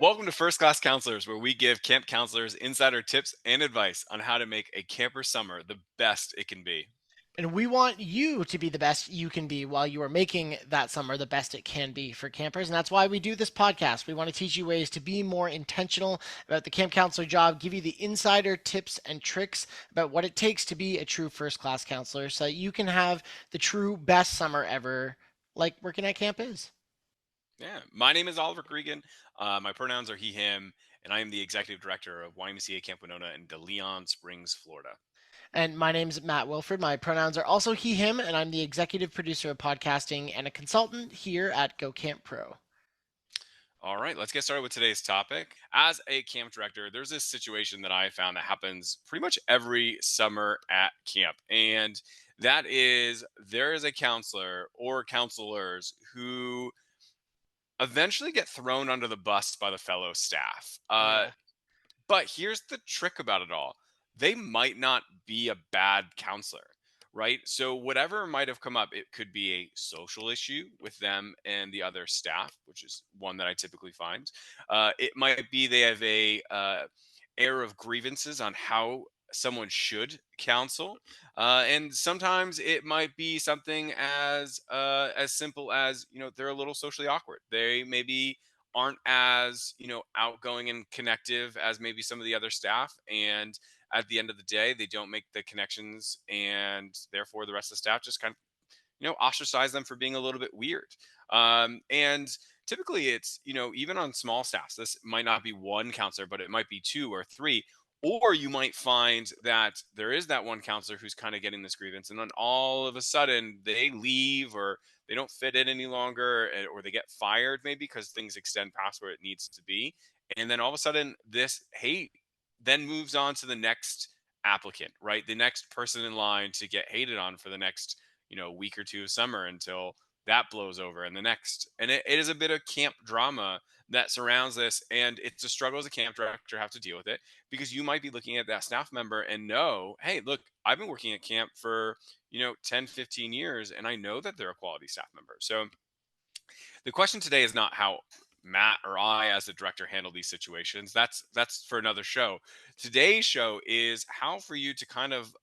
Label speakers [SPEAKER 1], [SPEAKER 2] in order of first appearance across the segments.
[SPEAKER 1] Welcome to First Class Counselors, where we give camp counselors insider tips and advice on how to make a camper summer the best it can be.
[SPEAKER 2] And we want you to be the best you can be while you are making that summer the best it can be for campers. And that's why we do this podcast. We want to teach you ways to be more intentional about the camp counselor job, give you the insider tips and tricks about what it takes to be a true first class counselor so that you can have the true best summer ever, like working at camp is.
[SPEAKER 1] Yeah, my name is Oliver Cregan. My pronouns are he, him, and I am the executive director of YMCA Camp Winona in De Leon Springs, Florida.
[SPEAKER 2] And my name's Matt Wilford. My pronouns are also he, him, and I'm the executive producer of podcasting and a consultant here at Go Camp Pro.
[SPEAKER 1] All right, let's get started with today's topic. As a camp director, there's this situation that I found that happens pretty much every summer at camp. And that is there is a counselor or counselors who eventually get thrown under the bus by the fellow staff.
[SPEAKER 2] Yeah.
[SPEAKER 1] But here's the trick about it all. They might not be a bad counselor, right? So whatever might have come up, it could be a social issue with them and the other staff, which is one that I typically find. It might be they have a air of grievances on how someone should counsel, and sometimes it might be something as simple as they're a little socially awkward. They maybe aren't as outgoing and connective as maybe some of the other staff, and at the end of the day they don't make the connections, and therefore the rest of the staff just kind of ostracize them for being a little bit weird. And typically it's even on small staffs, this might not be one counselor, but it might be two or three. Or you might find that there is that one counselor who's kind of getting this grievance, and then all of a sudden they leave, or they don't fit in any longer, or they get fired maybe because things extend past where it needs to be. And then all of a sudden this hate then moves on to the next applicant, right? The next person in line to get hated on for the next week or two of summer until that blows over, and the next. And it is a bit of camp drama that surrounds this, and it's a struggle as a camp director have to deal with it, because you might be looking at that staff member and know, hey, look, I've been working at camp for 10, 15 years, and I know that they're a quality staff member. So the question today is not how Matt or I as the director handle these situations. That's for another show. Today's show is how for you to kind of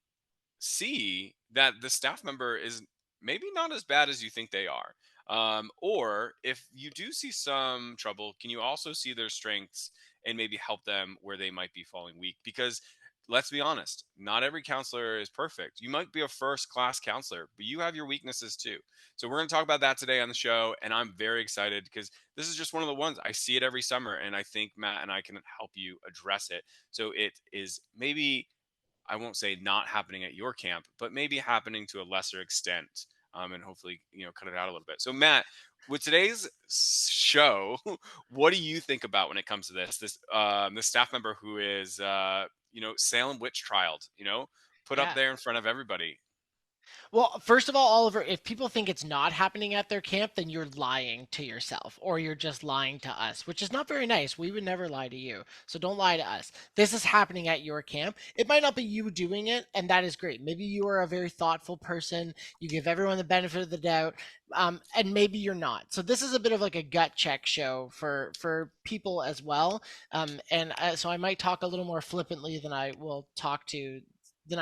[SPEAKER 1] see that the staff member is maybe not as bad as you think they are. Or if you do see some trouble, can you also see their strengths and maybe help them where they might be falling weak? Because let's be honest, not every counselor is perfect. You might be a first class counselor, but you have your weaknesses too. So we're going to talk about that today on the show. And I'm very excited because this is just one of the ones I see it every summer. And I think Matt and I can help you address it. So it is maybe, I won't say not happening at your camp, but maybe happening to a lesser extent. And hopefully, cut it out a little bit. So, Matt, with today's show, what do you think about when it comes to this staff member who is, Salem witch trialed, put up
[SPEAKER 2] Yeah.
[SPEAKER 1] there in front of everybody?
[SPEAKER 2] Well, first of all, Oliver, if people think it's not happening at their camp, then you're lying to yourself or you're just lying to us, which is not very nice. We would never lie to you. So don't lie to us. This is happening at your camp. It might not be you doing it, and that is great. Maybe you are a very thoughtful person. You give everyone the benefit of the doubt, and maybe you're not. So this is a bit of like a gut check show for people as well. So I might talk a little more flippantly than I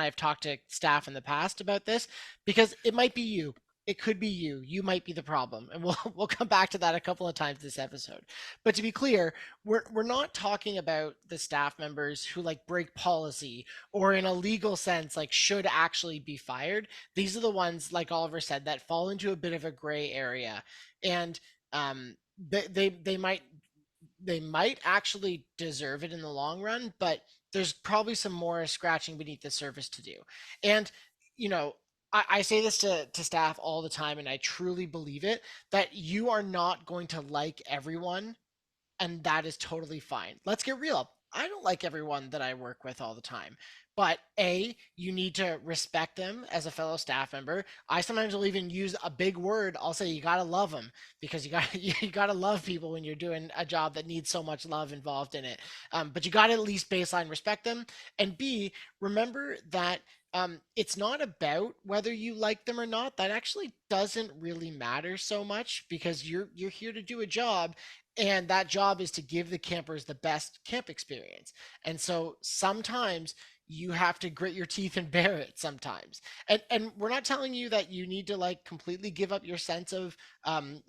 [SPEAKER 2] have talked to staff in the past about this, because it might be you. It could be you. You might be the problem, and we'll come back to that a couple of times this episode. But to be clear, we're not talking about the staff members who like break policy or in a legal sense like should actually be fired. These are the ones, like Oliver said, that fall into a bit of a gray area, and they might actually deserve it in the long run, but there's probably some more scratching beneath the surface to do. And, you know, I say this to staff all the time, and I truly believe it, that you are not going to like everyone, and that is totally fine. Let's get real. I don't like everyone that I work with all the time. But A, you need to respect them as a fellow staff member. I sometimes will even use a big word. I'll say you gotta love them, because you gotta love people when you're doing a job that needs so much love involved in it. But you gotta at least baseline respect them. And B, remember that it's not about whether you like them or not. That actually doesn't really matter so much, because you're here to do a job, and that job is to give the campers the best camp experience. And so sometimes you have to grit your teeth and bear it sometimes. And we're not telling you that you need to like completely give up your sense of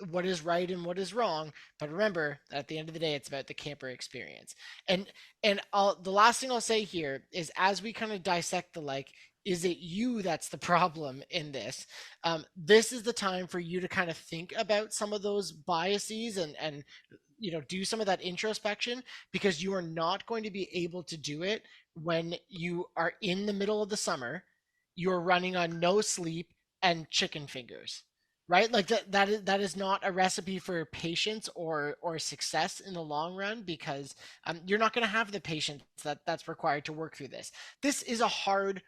[SPEAKER 2] what is right and what is wrong, but remember that at the end of the day it's about the camper experience. And the last thing I'll say here is, as we kind of dissect the like, is it you that's the problem in this? This is the time for you to kind of think about some of those biases and do some of that introspection, because you are not going to be able to do it when you are in the middle of the summer, you're running on no sleep and chicken fingers, right? Like that is not a recipe for patience or success in the long run, because you're not going to have the patience that's required to work through this. This is a hard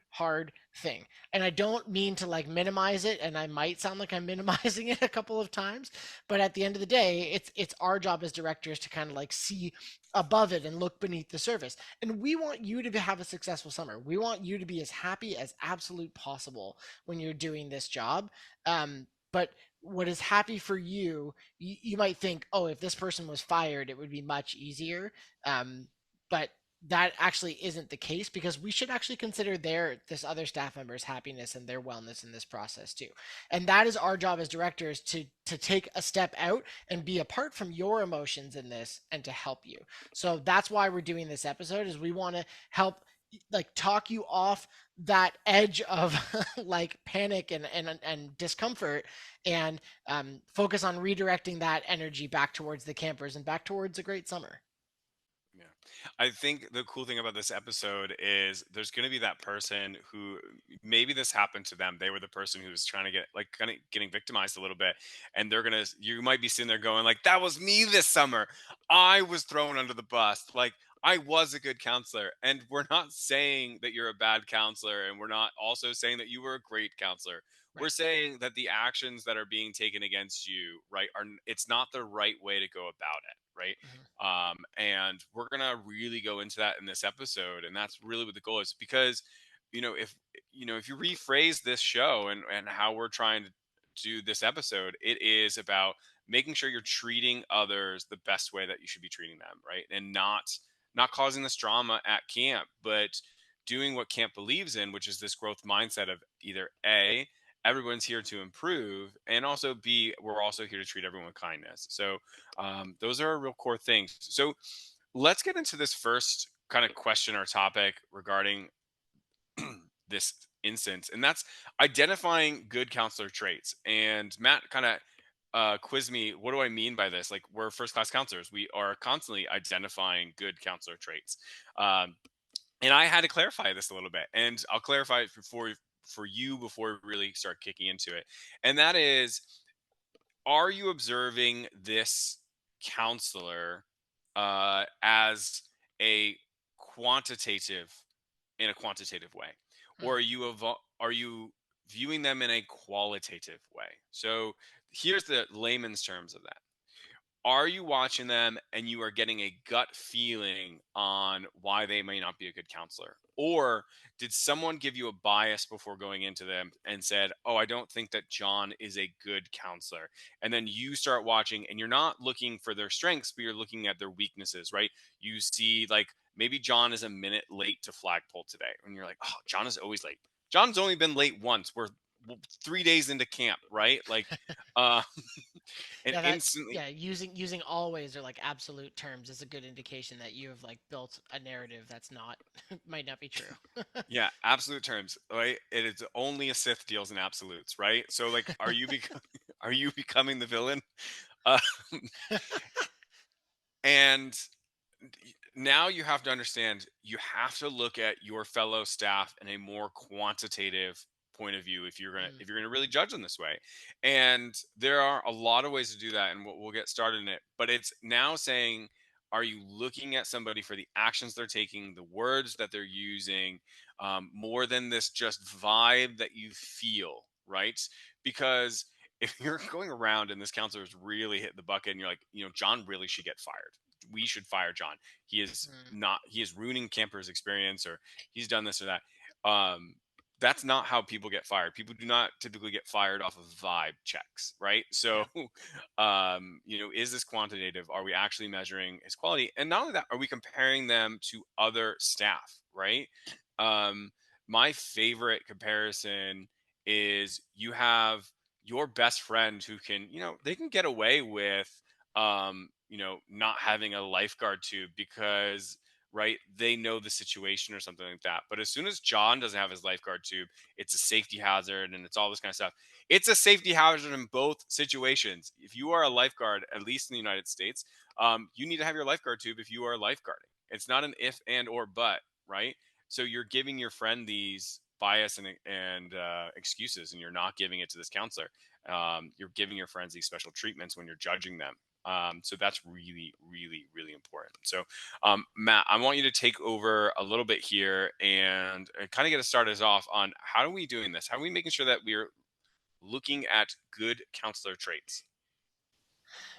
[SPEAKER 2] thing, and I don't mean to like minimize it, and I might sound like I'm minimizing it a couple of times, but at the end of the day, it's our job as directors to kind of like see above it and look beneath the surface. And we want you to have a successful summer. We want you to be as happy as absolute possible when you're doing this job. But what is happy for you, you might think, oh, if this person was fired, it would be much easier. But that actually isn't the case, because we should actually consider this other staff member's happiness and their wellness in this process too. And that is our job as directors, to take a step out and be apart from your emotions in this and to help you. So that's why we're doing this episode, is we want to help like talk you off that edge of like panic and discomfort, and focus on redirecting that energy back towards the campers and back towards a great summer.
[SPEAKER 1] Yeah. I think the cool thing about this episode is there's going to be that person who maybe this happened to them. They were the person who was trying to get like kind of getting victimized a little bit. And you might be sitting there going, like, that was me this summer. I was thrown under the bus. Like, I was a good counselor. And we're not saying that you're a bad counselor. And we're not also saying that you were a great counselor. We're
[SPEAKER 2] Right.
[SPEAKER 1] saying that the actions that are being taken against you, right, it's not the right way to go about it. Right.
[SPEAKER 2] Mhm.
[SPEAKER 1] And we're gonna really go into that in this episode, and that's really what the goal is. Because if if you rephrase this show and how we're trying to do this episode, it is about making sure you're treating others the best way that you should be treating them, right? And not causing this drama at camp, but doing what camp believes in, which is this growth mindset of either A, everyone's here to improve, and also B, we're also here to treat everyone with kindness. So those are real core things. So let's get into this first kind of question or topic regarding this instance, and that's identifying good counselor traits. And Matt kind of quiz me, what do I mean by this? Like, we're first class counselors, we are constantly identifying good counselor traits. And I had to clarify this a little bit, and I'll clarify it for you before we really start kicking into it. And that is, are you observing this counselor as a quantitative in a quantitative way, or
[SPEAKER 2] Mm.
[SPEAKER 1] are you viewing them in a qualitative way? So here's the layman's terms of that. Are you watching them and you are getting a gut feeling on why they may not be a good counselor? Or did someone give you a bias before going into them and said, "Oh, I don't think that John is a good counselor." And then you start watching and you're not looking for their strengths, but you're looking at their weaknesses, right? You see, like, maybe John is a minute late to flagpole today. And you're like, "Oh, John is always late. John's only been late once. We're 3 days into camp, right?" Like, uh, and
[SPEAKER 2] Yeah, that
[SPEAKER 1] instantly,
[SPEAKER 2] yeah, using always or like absolute terms is a good indication that you have like built a narrative that's not might not be true.
[SPEAKER 1] yeah, absolute terms, right? It is only a Sith deals in absolutes, right? So, like, are you becoming are you becoming the villain? Uh, and now you have to understand, you have to look at your fellow staff in a more quantitative point of view
[SPEAKER 2] Mm,
[SPEAKER 1] if you're gonna really judge them this way. And there are a lot of ways to do that, and we'll get started in it. But it's now saying, are you looking at somebody for the actions they're taking, the words that they're using, more than this just vibe that you feel, right? Because if you're going around and this counselor is really hitting the bucket and you're like, John really should get fired, we should fire John, he is
[SPEAKER 2] mm,
[SPEAKER 1] not he is ruining campers experience, or he's done this or that. um that's not how people get fired. People do not typically get fired off of vibe checks, right? So,
[SPEAKER 2] Yeah.
[SPEAKER 1] is this quantitative? Are we actually measuring his quality? And not only that, are we comparing them to other staff, right? Um, my favorite comparison is you have your best friend who can, they can get away with, not having a lifeguard tube because, right, they know the situation or something like that. But as soon as John doesn't have his lifeguard tube, it's a safety hazard and it's all this kind of stuff. It's a safety hazard in both situations. If you are a lifeguard, at least in the United States, you need to have your lifeguard tube if you are lifeguarding. It's not an if and or but, right? So you're giving your friend these bias and excuses, and you're not giving it to this counselor. You're giving your friends these special treatments when you're judging them. So that's really, really, really important. So, Matt, I want you to take over a little bit here and kind of get us started off on how are we doing this? How are we making sure that we're looking at good counselor traits?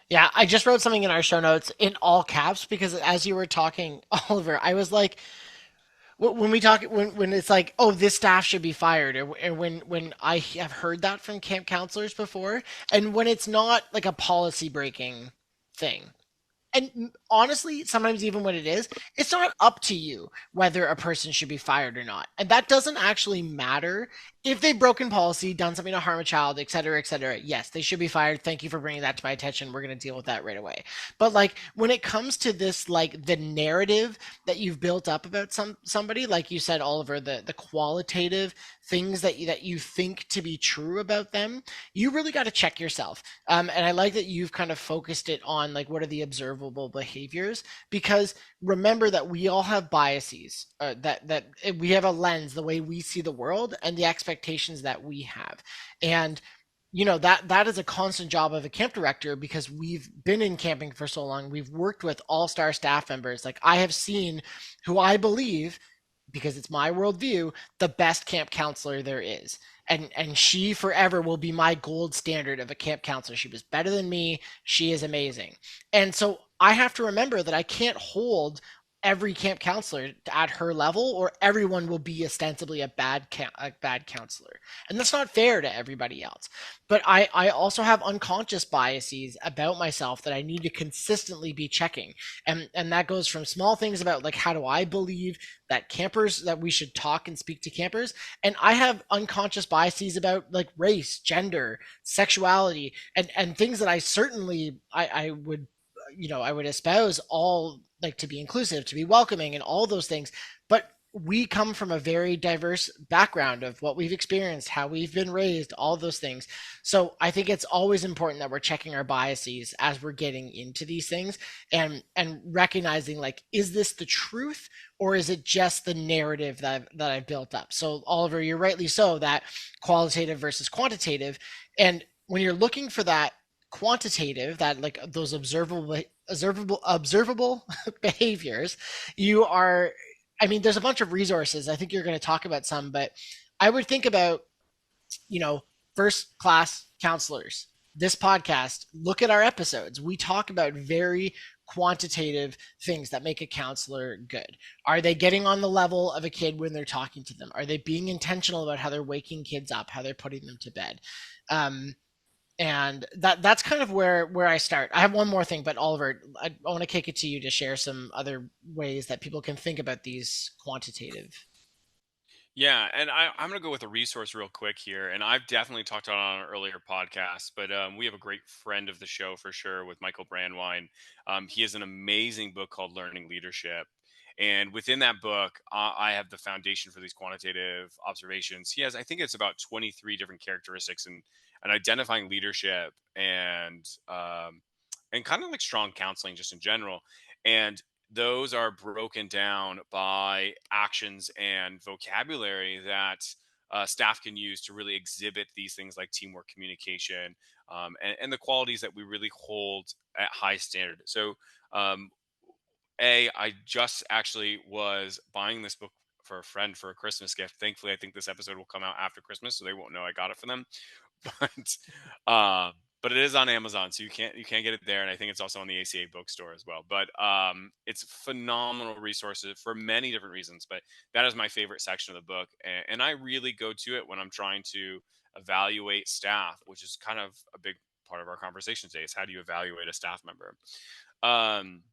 [SPEAKER 2] Yeah, I just wrote something in our show notes in all caps because as you were talking, Oliver, I was like, when we talk, when it's like, oh, this staff should be fired, or when I have heard that from camp counselors before, and when it's not like a policy breaking thing, and honestly, sometimes even when it is, it's not up to you whether a person should be fired or not. And that doesn't actually matter if they've broken policy, done something to harm a child, et cetera, et cetera. Yes, they should be fired. Thank you for bringing that to my attention. We're going to deal with that right away. But like when it comes to this, like the narrative that you've built up about somebody, like you said, Oliver, the qualitative things that you think to be true about them, you really got to check yourself. And I like that you've kind of focused it on like what are the observable behaviors, because remember that we all have biases, that we have a lens, the way we see the world and the expectations that we have. And that is a constant job of a camp director because we've been in camping for so long. We've worked with all-star staff members. Like I have seen who I believe, because it's my worldview, the best camp counselor there is. And she forever will be my gold standard of a camp counselor. She was better than me. She is amazing. And so I have to remember that I can't hold every camp counselor at her level, or everyone will be ostensibly a bad counselor. And that's not fair to everybody else. But I also have unconscious biases about myself that I need to consistently be checking. And that goes from small things about like how do I believe that we should talk and speak to campers, and I have unconscious biases about like race, gender, sexuality, and things that I certainly I would I would espouse all, like, to be inclusive, to be welcoming, and all those things. But we come from a very diverse background of what we've experienced, how we've been raised, all those things. So I think it's always important that we're checking our biases as we're getting into these things, and recognizing, like, is this the truth, or is it just the narrative that I've built up? So Oliver, you're rightly so that qualitative versus quantitative, and when you're looking for that quantitative, that like those observable behaviors, you are, I mean, there's a bunch of resources. I think you're going to talk about some, but I would think about, you know, first class counselors. This podcast, look at our episodes. We talk about very quantitative things that make a counselor good. Are they getting on the level of a kid when they're talking to them? Are they being intentional about how they're waking kids up, how they're putting them to bed? Um, and that's kind of where I start. I have one more thing, but Oliver, I want to kick it to you to share some other ways that people can think about these quantitative.
[SPEAKER 1] Yeah, and I'm gonna go with a resource real quick here, and I've definitely talked about it on an earlier podcast, but we have a great friend of the show for sure with Michael Brandwine. He has an amazing book called Learning Leadership, and within that book, I have the foundation for these quantitative observations. He has, I think, it's about 23 different characteristics and identifying leadership and kind of like strong counseling just in general. And those are broken down by actions and vocabulary that staff can use to really exhibit these things like teamwork, communication, and the qualities that we really hold at high standard. So, um, I just actually was buying this book for a friend for a Christmas gift. Thankfully, I think this episode will come out after Christmas, so they won't know I got it for them. But, uh, but it is on Amazon, so you can't get it there, and I think it's also on the ACA bookstore as well. But it's phenomenal resources for many different reasons. But that is my favorite section of the book, and I really go to it when I'm trying to evaluate staff, which is kind of a big part of our conversation today. Is how do you evaluate a staff member? Um,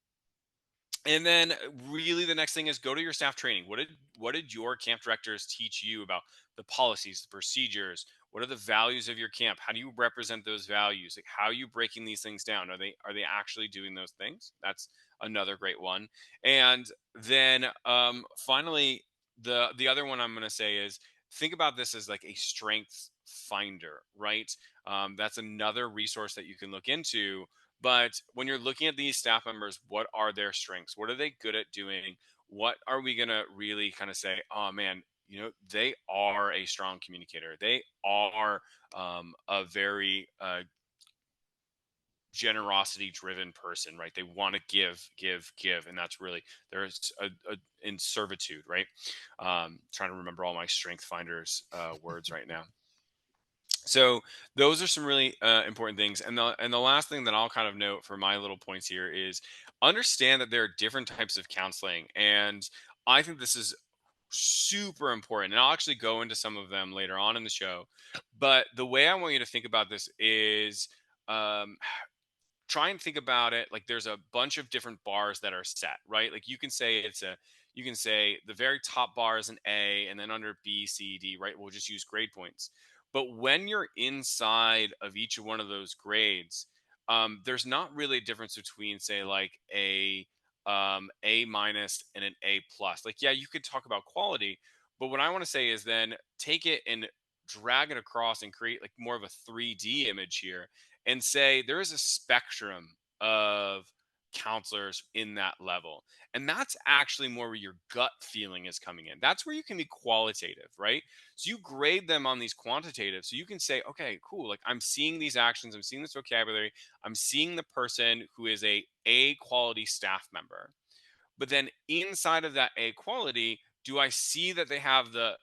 [SPEAKER 1] and then really the next thing is go to your staff training. What did your camp directors teach you about the policies, the procedures? What are the values of your camp? How do you represent those values? Like how are you breaking these things down? Are they actually doing those things? That's another great one. And then finally the other one I'm going to say is think about this as like a strength finder, right? That's another resource that you can look into, but when you're looking at these staff members, what are their strengths? What are they good at doing? What are we going to really kind of say, oh man, they are a strong communicator. They are a very generosity driven person, right? They want to give, give, give. And that's really, there's in servitude, right? Trying to remember all my strength finders words right now. So those are some really important things, and the last thing that I'll kind of note for my little points here is understand that there are different types of counseling, and I think this is super important. And I'll actually go into some of them later on in the show. But the way I want you to think about this is um, try and think about it like there's a bunch of different bars that are set, right? Like you can say the very top bar is an A, and then under B, C, D, right? We'll just use grade points. But when you're inside of each one of those grades, there's not really a difference between, say, like A minus and an A plus. Like, yeah, you could talk about quality, but what I want to say is then take it and drag it across and create like more of a 3D image here and say there is a spectrum of counselors in that level. And that's actually more where your gut feeling is coming in. That's where you can be qualitative, right? So you grade them on these quantitative. So you can say, okay, cool. Like I'm seeing these actions, I'm seeing this vocabulary, I'm seeing the person who is A quality staff member. But then inside of that A quality, do I see that they have the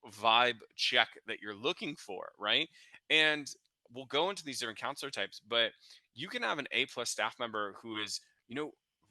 [SPEAKER 1] vibe check that you're looking for, right? And we'll go into these different counselor types, but you can have an A plus staff member who is,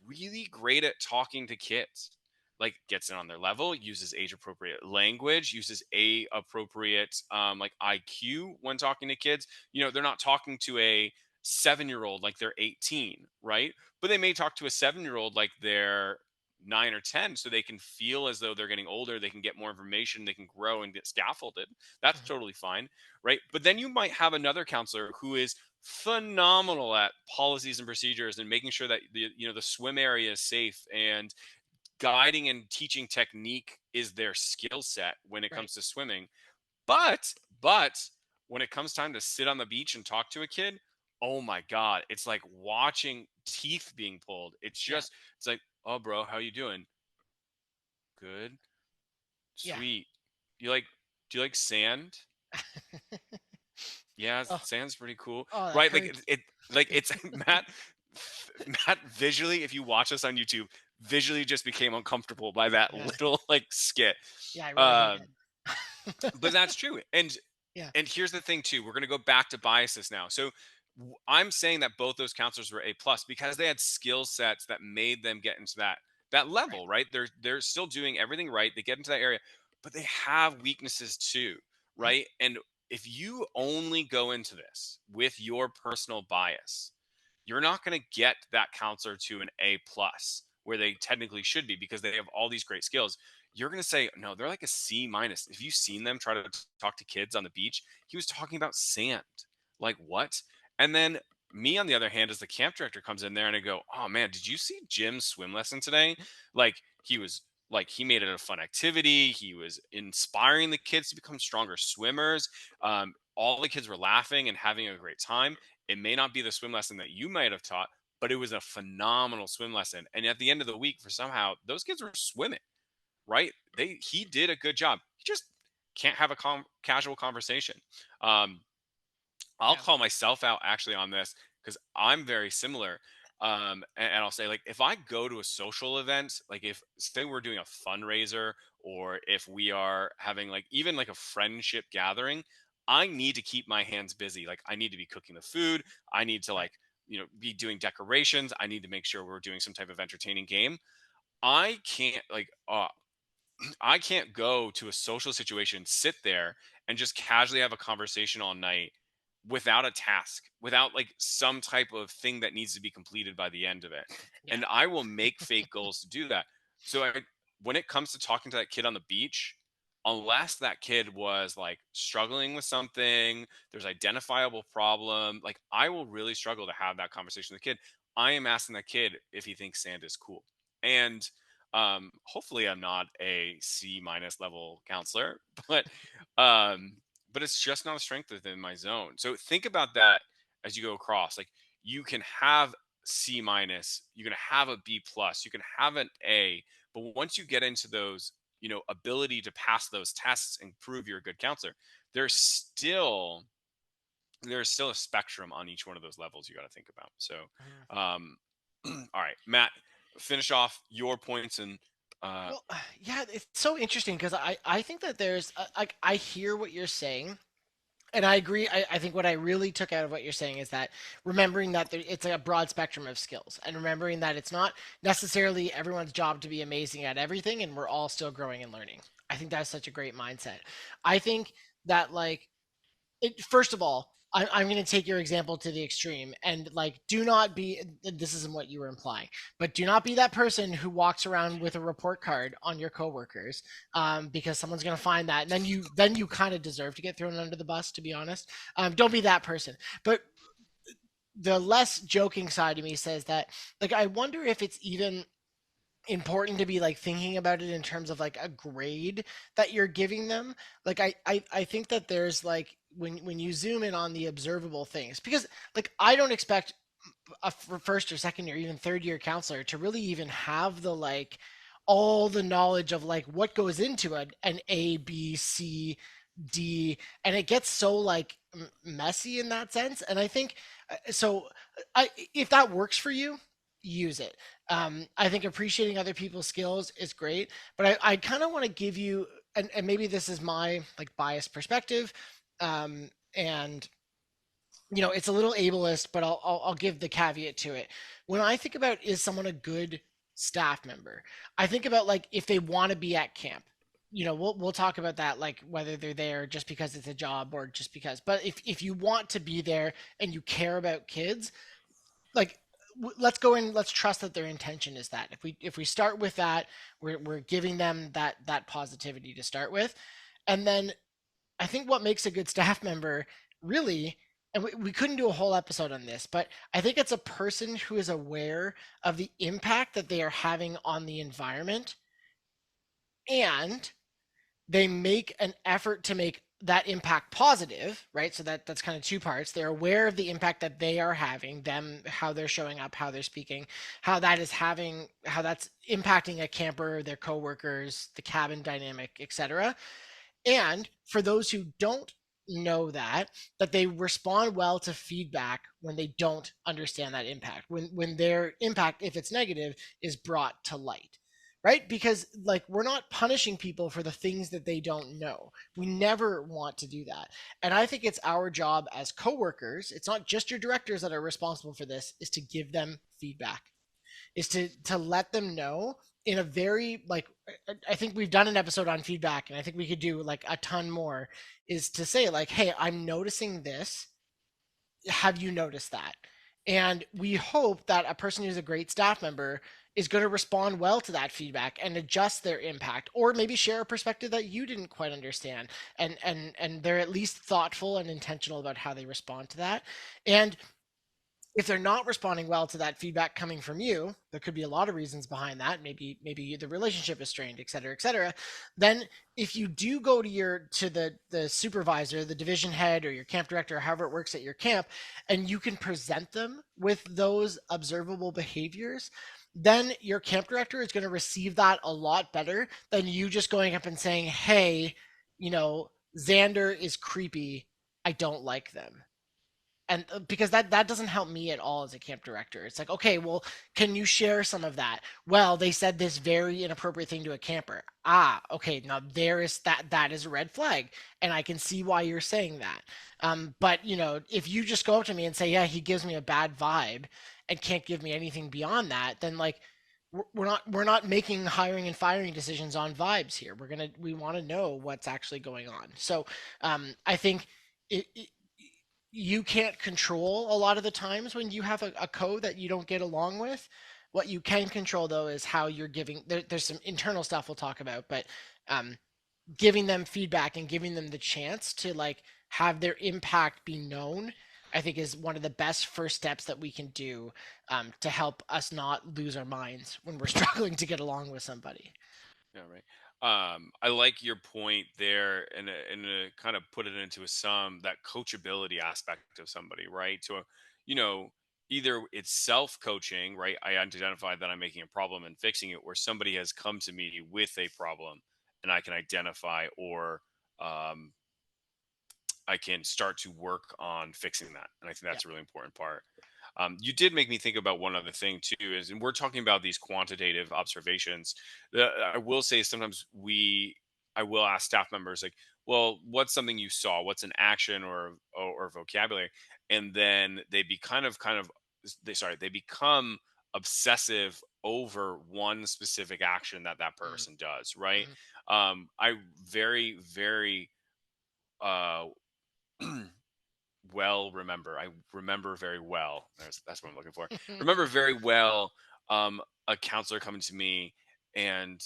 [SPEAKER 1] really great at talking to kids. Like gets in on their level, uses age appropriate language, uses a appropriate like IQ when talking to kids. They're not talking to a 7-year old like they're 18, right? But they may talk to a 7-year old like they're 9 or 10, so they can feel as though they're getting older, they can get more information, they can grow and get scaffolded. That's
[SPEAKER 2] Mhm.
[SPEAKER 1] totally fine, right? But then you might have another counselor who is phenomenal at policies and procedures and making sure that the swim area is safe, and guiding and teaching technique is their skill set when it
[SPEAKER 2] Right.
[SPEAKER 1] comes to swimming. But when it comes time to sit on the beach and talk to a kid, oh my god, it's like watching teeth being pulled.
[SPEAKER 2] Yeah.
[SPEAKER 1] It's like, "Oh bro, how you doing?" "Good."
[SPEAKER 2] Yeah.
[SPEAKER 1] "Sweet." "You like do you like sand?" "Yeah,
[SPEAKER 2] Oh,
[SPEAKER 1] sand's pretty cool."
[SPEAKER 2] oh, that
[SPEAKER 1] Right? Like
[SPEAKER 2] hurts.
[SPEAKER 1] it's Matt visually, if you watch us on YouTube, visually just became uncomfortable by that
[SPEAKER 2] Yeah.
[SPEAKER 1] little like skit.
[SPEAKER 2] Yeah, I really hate
[SPEAKER 1] Um
[SPEAKER 2] it.
[SPEAKER 1] but that's true. And
[SPEAKER 2] Yeah.
[SPEAKER 1] and here's the thing too. We're going to go back to biases now. So I'm saying that both those counselors were A plus because they had skill sets that made them get into that
[SPEAKER 2] Right.
[SPEAKER 1] level, right? They're still doing everything right. They get into that area, but they have weaknesses too,
[SPEAKER 2] Mhm.
[SPEAKER 1] right? And if you only go into this with your personal bias, you're not going to get that counselor to an A plus where they technically should be because they have all these great skills. You're going to say, no, they're like a C minus. If you've seen them try to talk to kids on the beach, he was talking about sand. Like what? And then me, on the other hand, as the camp director comes in there and I go, oh man, did you see Jim's swim lesson today? Like he made it a fun activity. He was inspiring the kids to become stronger swimmers. All the kids were laughing and having a great time. It may not be the swim lesson that you might have taught, but it was a phenomenal swim lesson. And at the end of the week, for somehow those kids were swimming, right? He did a good job. He just can't have a casual conversation. Um, I'll
[SPEAKER 2] Yeah.
[SPEAKER 1] call myself out actually on this because I'm very similar. And I'll say, like, if I go to a social event, like if say we're doing a fundraiser or if we are having like even like a friendship gathering, I need to keep my hands busy. Like I need to be cooking the food. I need to
[SPEAKER 2] Right.
[SPEAKER 1] like, be doing decorations. I need to make sure we're doing some type of entertaining game. I can't like I can't go to a social situation, sit there, and just casually have a conversation all night without a task, without like some type of thing that needs to be completed by the end of it.
[SPEAKER 2] Yeah.
[SPEAKER 1] And I will make fake goals to do that. So when it comes to talking to that kid on the beach, unless that kid was like struggling with something, there's identifiable problem, like I will really struggle to have that conversation with the kid. I am asking that kid if he thinks sand is cool. And hopefully I'm not a C minus level counselor, but um but it's just not a strength within my zone. So think about that as you go across. Like you can have C minus, you can have a B plus, you can have an A, but once you get into those, ability to pass those tests and prove you're a good counselor, there's still there's still a spectrum on each one of those levels you got to think about. So
[SPEAKER 2] Mhm.
[SPEAKER 1] um all right, Matt, finish off your points and
[SPEAKER 2] Well, yeah, it's so interesting because I think that there's like I hear what you're saying. And I agree. I think what I really took out of what you're saying is that remembering that it's a broad spectrum of skills and remembering that it's not necessarily everyone's job to be amazing at everything and we're all still growing and learning. I think that's such a great mindset. I think that like first of all, I'm going to take your example to the extreme and like do not be this isn't what you were implying, but do not be that person who walks around with a report card on your coworkers, because someone's going to find that and then you kind of deserve to get thrown under the bus, to be honest. Don't be that person. But the less joking side of me says that like I wonder if it's even important to be like thinking about it in terms of like a grade that you're giving them. Like I think that there's like when you zoom in on the observable things, because like I don't expect a first or second or even third year counselor to really even have the like all the knowledge of like what goes into an A B C D, and it gets so like messy in that sense. And I think so I if that works for you, use it. I think appreciating other people's skills is great, but I kind of want to give you, and maybe this is my like biased perspective, and it's a little ableist, but I'll give the caveat to it. When I think about is someone a good staff member, I think about like if they want to be at camp. We'll talk about that, like whether they're there just because it's a job or just because. But if you want to be there and you care about kids, like let's go in, let's trust that their intention is that. If we start with that, we're giving them that positivity to start with. And then I think what makes a good staff member really, and we couldn't do a whole episode on this, but I think it's a person who is aware of the impact that they are having on the environment, and they make an effort to make that impact positive, right? So that's kind of two parts. They're aware of the impact that they are having, them, how they're showing up, how they're speaking, how that's impacting a camper, their coworkers, the cabin dynamic, etc. And for those who don't know that they respond well to feedback when they don't understand that impact, when their impact, if it's negative, is brought to light, right? Because like we're not punishing people for the things that they don't know. We never want to do that. And I think it's our job as coworkers, it's not just your directors that are responsible for this, is to give them feedback, is to let them know in a very like I think we've done an episode on feedback and I think we could do like a ton more, is to say like, hey, I'm noticing this, have you noticed that? And we hope that a person who's a great staff member is going to respond well to that feedback and adjust their impact, or maybe share a perspective that you didn't quite understand, and they're at least thoughtful and intentional about how they respond to that. And if they're not responding well to that feedback coming from you, there could be a lot of reasons behind that. Maybe the relationship is strained, et cetera, et cetera. Then if you do go to the supervisor, the division head, or your camp director, or however it works at your camp, and you can present them with those observable behaviors, then your camp director is going to receive that a lot better than you just going up and saying, hey, Xander is creepy, I don't like them. and because that doesn't help me at all as a camp director. It's like, okay, well, can you share some of that? Well, they said this very inappropriate thing to a camper. Ah, okay, now there is that is a red flag, and I can see why you're saying that. But if you just go up to me and say, yeah, he gives me a bad vibe, and can't give me anything beyond that, then like we're not making hiring and firing decisions on vibes here. We want to know what's actually going on. So I think it you can't control a lot of the times when you have a code that you don't get along with. What you can control though is how you're giving. There's some internal stuff we'll talk about, but um, giving them feedback and giving them the chance to like have their impact be known, I think is one of the best first steps that we can do to help us not lose our minds when we're struggling to get along with somebody.
[SPEAKER 1] Yeah, right. I like your point there, and kind of put it into a sum, that coachability aspect of somebody, right? So, you know, either it's self coaching, right? I identify that I'm making a problem and fixing it, or somebody has come to me with a problem and I can identify, or um, I can start to work on fixing that. And I think
[SPEAKER 2] Yeah.
[SPEAKER 1] that's a really important part. You did make me think about one other thing too, is, and we're talking about these quantitative observations. I will say sometimes I will ask staff members like, well, what's something you saw? What's an action or vocabulary? And then they be they become obsessive over one specific action that that
[SPEAKER 2] Mm-hmm.
[SPEAKER 1] person does, right?
[SPEAKER 2] Mm-hmm.
[SPEAKER 1] I very, very, uh, I remember very well. That's what I'm looking for. Remember very well a counselor coming to me, and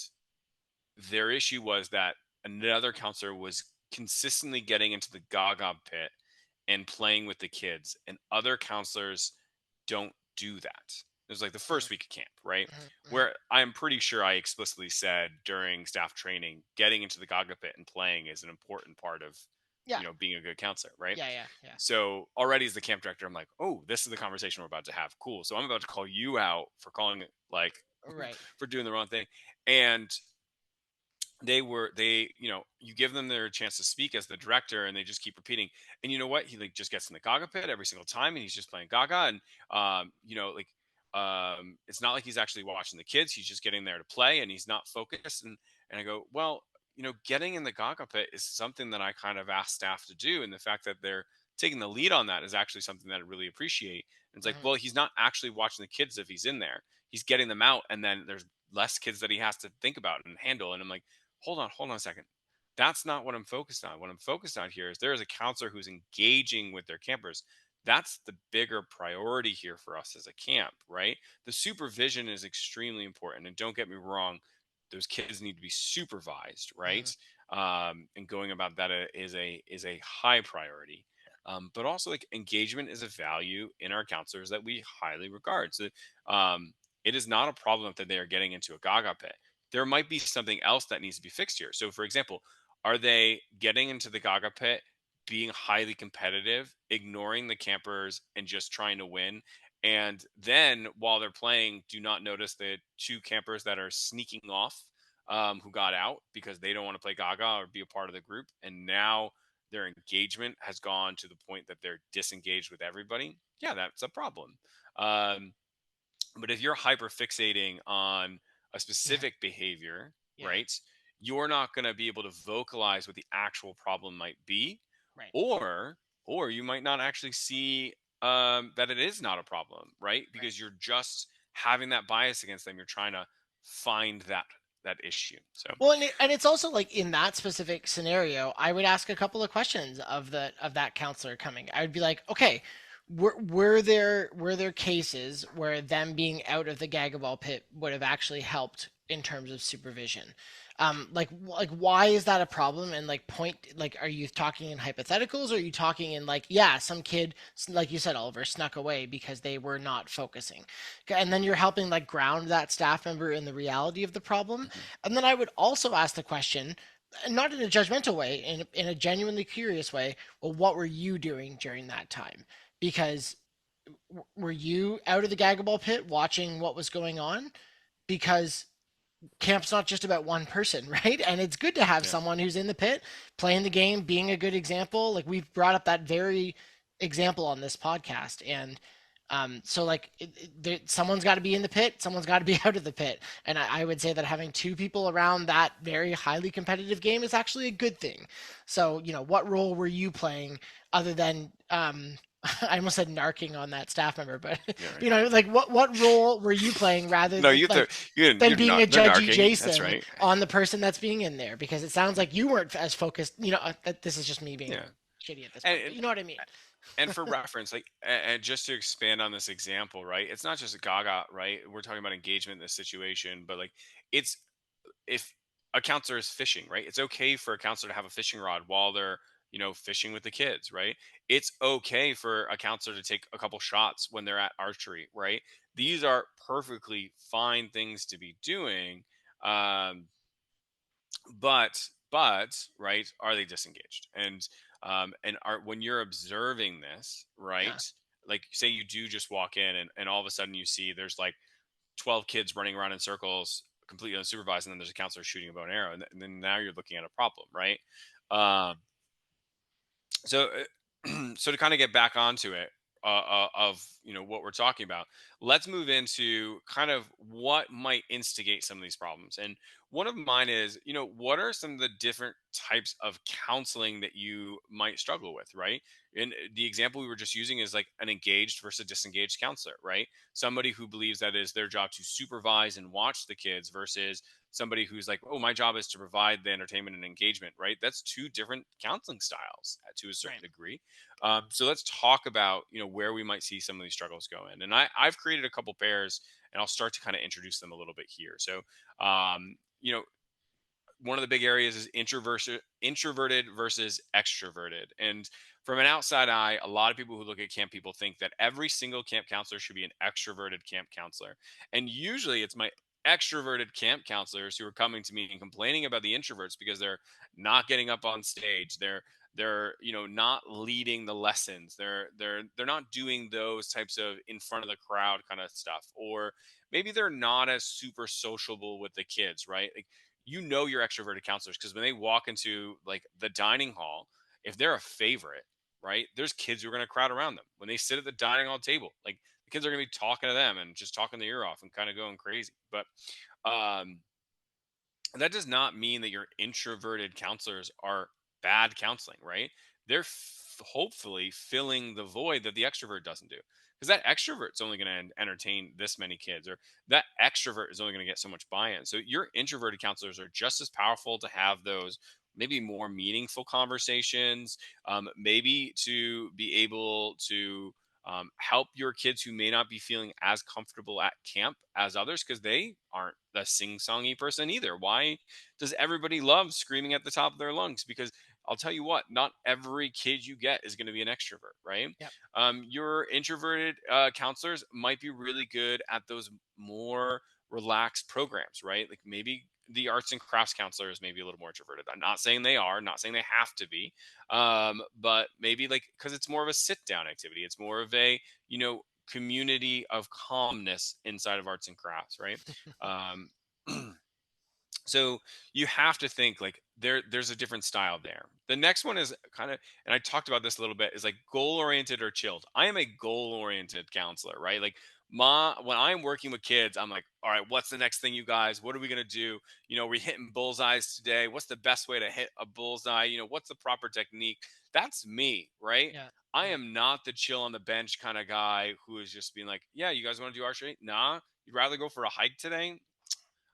[SPEAKER 1] their issue was that another counselor was consistently getting into the gaga pit and playing with the kids, and other counselors don't do that. It was like the
[SPEAKER 2] Mm-hmm.
[SPEAKER 1] first week of camp, right?
[SPEAKER 2] Mm-hmm.
[SPEAKER 1] Where I'm pretty sure I explicitly said during staff training, getting into the gaga pit and playing is an important part of,
[SPEAKER 2] Yeah.
[SPEAKER 1] being a good counselor, right?
[SPEAKER 2] Yeah. Yeah. Yeah.
[SPEAKER 1] So already as the camp director, I'm like, oh, this is the conversation we're about to have. Cool. So I'm about to call you out for calling it, like,
[SPEAKER 2] Right.
[SPEAKER 1] for doing the wrong thing. And you give them their chance to speak as the director, and they just keep repeating. And you know what, he like just gets in the gaga pit every single time, and he's just playing gaga. And it's not like he's actually watching the kids, he's just getting there to play, and he's not focused. And I go, well, getting in the gaga pit is something that I kind of asked staff to do, and the fact that they're taking the lead on that is actually something that I really appreciate. And it's like,
[SPEAKER 2] Mm-hmm.
[SPEAKER 1] well, he's not actually watching the kids if he's in there, he's getting them out, and then there's less kids that he has to think about and handle. And I'm like, hold on a second. That's not what I'm focused on. What I'm focused on here is there is a counselor who's engaging with their campers. That's the bigger priority here for us as a camp, right? The supervision is extremely important. And don't get me wrong, those kids need to be supervised,
[SPEAKER 2] Mm-hmm.
[SPEAKER 1] right? And going about that is a high priority. But also, like, engagement is a value in our counselors that we highly regard. So um, it is not a problem that they are getting into a gaga pit. There might be something else that needs to be fixed here. So, for example, are they getting into the gaga pit, being highly competitive, ignoring the campers, and just trying to win? And then while they're playing, do not notice the two campers that are sneaking off, who got out because they don't want to play gaga or be a part of the group. And now their engagement has gone to the point that they're disengaged with everybody. Yeah, that's a problem. Um, but if you're hyper fixating on a
[SPEAKER 2] Yeah.
[SPEAKER 1] specific behavior,
[SPEAKER 2] Yeah.
[SPEAKER 1] right, you're not going to be able to vocalize what the actual problem might be,
[SPEAKER 2] Right.
[SPEAKER 1] or you might not actually see that it is not a problem, right?
[SPEAKER 2] Right.
[SPEAKER 1] Because you're just having that bias against them. You're trying to find that issue. So,
[SPEAKER 2] Well, and it's also like in that specific scenario, I would ask a couple of questions of that counselor coming. I would be like, okay, were there cases where them being out of the Gagaball pit would have actually helped in terms of supervision? Like why is that a problem? And like are you talking in hypotheticals, or are you talking in like, yeah, some kid, like you said, Oliver, snuck away because they were not focusing, and then you're helping like ground that staff member in the reality of the problem.
[SPEAKER 1] mhm,
[SPEAKER 2] And then I would also ask the question, not in a judgmental way, in a genuinely curious way, well, what were you doing during that time? Because were you out of the Gagaball pit watching what was going on? Because camp's not just about one person, right? And it's good to have
[SPEAKER 1] yeah,
[SPEAKER 2] someone who's in the pit playing the game, being a good example. Like we've brought up that very example on this podcast. And so like someone's got to be in the pit, someone's got to be out of the pit. And I would say that having two people around that very highly competitive game is actually a good thing. So, what role were you playing other than I almost said narking on that staff member, but
[SPEAKER 1] Yeah, right.
[SPEAKER 2] like what role were you playing rather
[SPEAKER 1] No,
[SPEAKER 2] than
[SPEAKER 1] you have to.
[SPEAKER 2] like than
[SPEAKER 1] You're
[SPEAKER 2] being
[SPEAKER 1] not.
[SPEAKER 2] a
[SPEAKER 1] They're
[SPEAKER 2] judgy
[SPEAKER 1] narking. That's
[SPEAKER 2] Jason
[SPEAKER 1] right.
[SPEAKER 2] on the person that's being in there? Because it sounds like you weren't as focused. That this is just me being
[SPEAKER 1] Yeah.
[SPEAKER 2] shitty at this
[SPEAKER 1] And
[SPEAKER 2] point, but you know what I mean.
[SPEAKER 1] and for reference, like, and just to expand on this example, right? It's not just a Gaga, right? We're talking about engagement in this situation, but like, it's if a counselor is fishing, right? It's okay for a counselor to have a fishing rod while they're, fishing with the kids, right? It's okay for a counselor to take a couple shots when they're at archery, right? These are perfectly fine things to be doing. Um, but right, are they disengaged? And are when you're observing this,
[SPEAKER 2] Yeah.
[SPEAKER 1] right? Like, say you do just walk in, and all of a sudden you see there's like 12 kids running around in circles completely unsupervised, and then there's a counselor shooting a bow and arrow, and then now you're looking at a problem, right? um, so to kind of get back onto it, of what we're talking about, let's move into kind of what might instigate some of these problems. And one of mine is, what are some of the different types of counseling that you might struggle with, right? And the example we were just using is like an engaged versus disengaged counselor, right? Somebody who believes that is their job to supervise and watch the kids versus somebody who's like, oh, my job is to provide the entertainment and engagement, right? That's two different counseling styles, to a certain
[SPEAKER 2] Right.
[SPEAKER 1] degree. So let's talk about, where we might see some of these struggles go in. And I've created a couple pairs, and I'll start to kind of introduce them a little bit here. So, one of the big areas is introverted versus extroverted. And from an outside eye, a lot of people who look at camp people think that every single camp counselor should be an extroverted camp counselor. And usually it's my extroverted camp counselors who are coming to me and complaining about the introverts because they're not getting up on stage. They're not leading the lessons. They're not doing those types of in front of the crowd kind of stuff. Or maybe they're not as super sociable with the kids, right? Like, your extroverted counselors, because when they walk into like the dining hall, if they're a favorite, right, there's kids who are going to crowd around them when they sit at the dining hall table. Like, the kids are going to be talking to them and just talking their ear off and kind of going crazy. But um that does not mean that your introverted counselors are bad counseling, right? They're hopefully filling the void that the extrovert doesn't do. Because that extrovert's only going to entertain this many kids, or that extrovert is only going to get so much buy in. So your introverted counselors are just as powerful to have those maybe more meaningful conversations, maybe to be able to help your kids who may not be feeling as comfortable at camp as others, because they aren't the sing-songy person either. Why does everybody love screaming at the top of their lungs? Because I'll tell you what, not every kid you get is going to be an extrovert, right?
[SPEAKER 2] Yep.
[SPEAKER 1] Your introverted counselors might be really good at those more relaxed programs, right? Like, maybe the arts and crafts counselors may be a little more introverted. I'm not saying they are, not saying they have to be, but maybe, like, because it's more of a sit down activity, it's more of a, community of calmness inside of arts and crafts, right? um, so you have to think like there's a different style there. The next one is kind of, and I talked about this a little bit, is like goal oriented or chilled. I am a goal oriented counselor, right? Like, when I'm working with kids, I'm like, all right, what's the next thing, you guys? What are we gonna do? We hitting bullseyes today. What's the best way to hit a bullseye? What's the proper technique? That's me, right?
[SPEAKER 2] Yeah.
[SPEAKER 1] I
[SPEAKER 2] Yeah.
[SPEAKER 1] am not the chill on the bench kind of guy who is just being like, yeah, you guys want to do archery? Nah, you'd rather go for a hike today?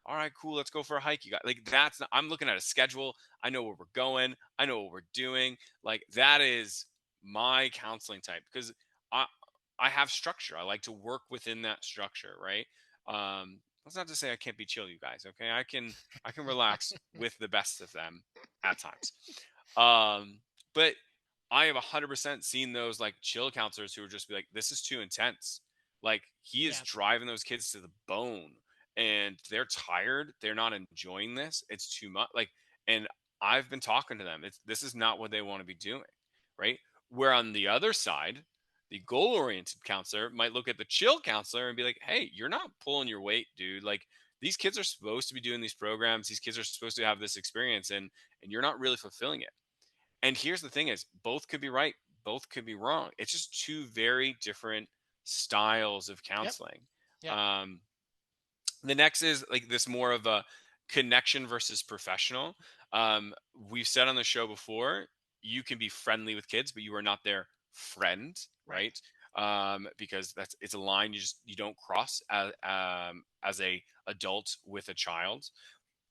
[SPEAKER 1] All right, cool, let's go for a hike. You got, like, that's not, I'm looking at a schedule. I know where we're going. I know what we're doing. Like, that is my counseling type, because I I have structure. I like to work within that structure, right? That's not to say I can't be chill, you guys. Okay, I can relax with the best of them at times. But I have 100% seen those like chill counselors who are just be like, this is too intense. Like, he is
[SPEAKER 2] Yeah.
[SPEAKER 1] driving those kids to the bone, and they're tired. They're not enjoying this. It's too much. Like, and I've been talking to them. This is not what they want to be doing, right? Where on the other side, the goal oriented counselor might look at the chill counselor and be like, hey, you're not pulling your weight, dude. Like, these kids are supposed to be doing these programs. These kids are supposed to have this experience, and you're not really fulfilling it. And here's the thing is, both could be right, both could be wrong. It's just two very different styles of
[SPEAKER 2] Yep.
[SPEAKER 1] counseling.
[SPEAKER 2] Yep.
[SPEAKER 1] Um, the next is like this more of a connection versus professional. We've said on the show before, you can be friendly with kids, but you are not their friend,
[SPEAKER 2] Right.
[SPEAKER 1] right? Because it's a line you don't cross as a adult with a child.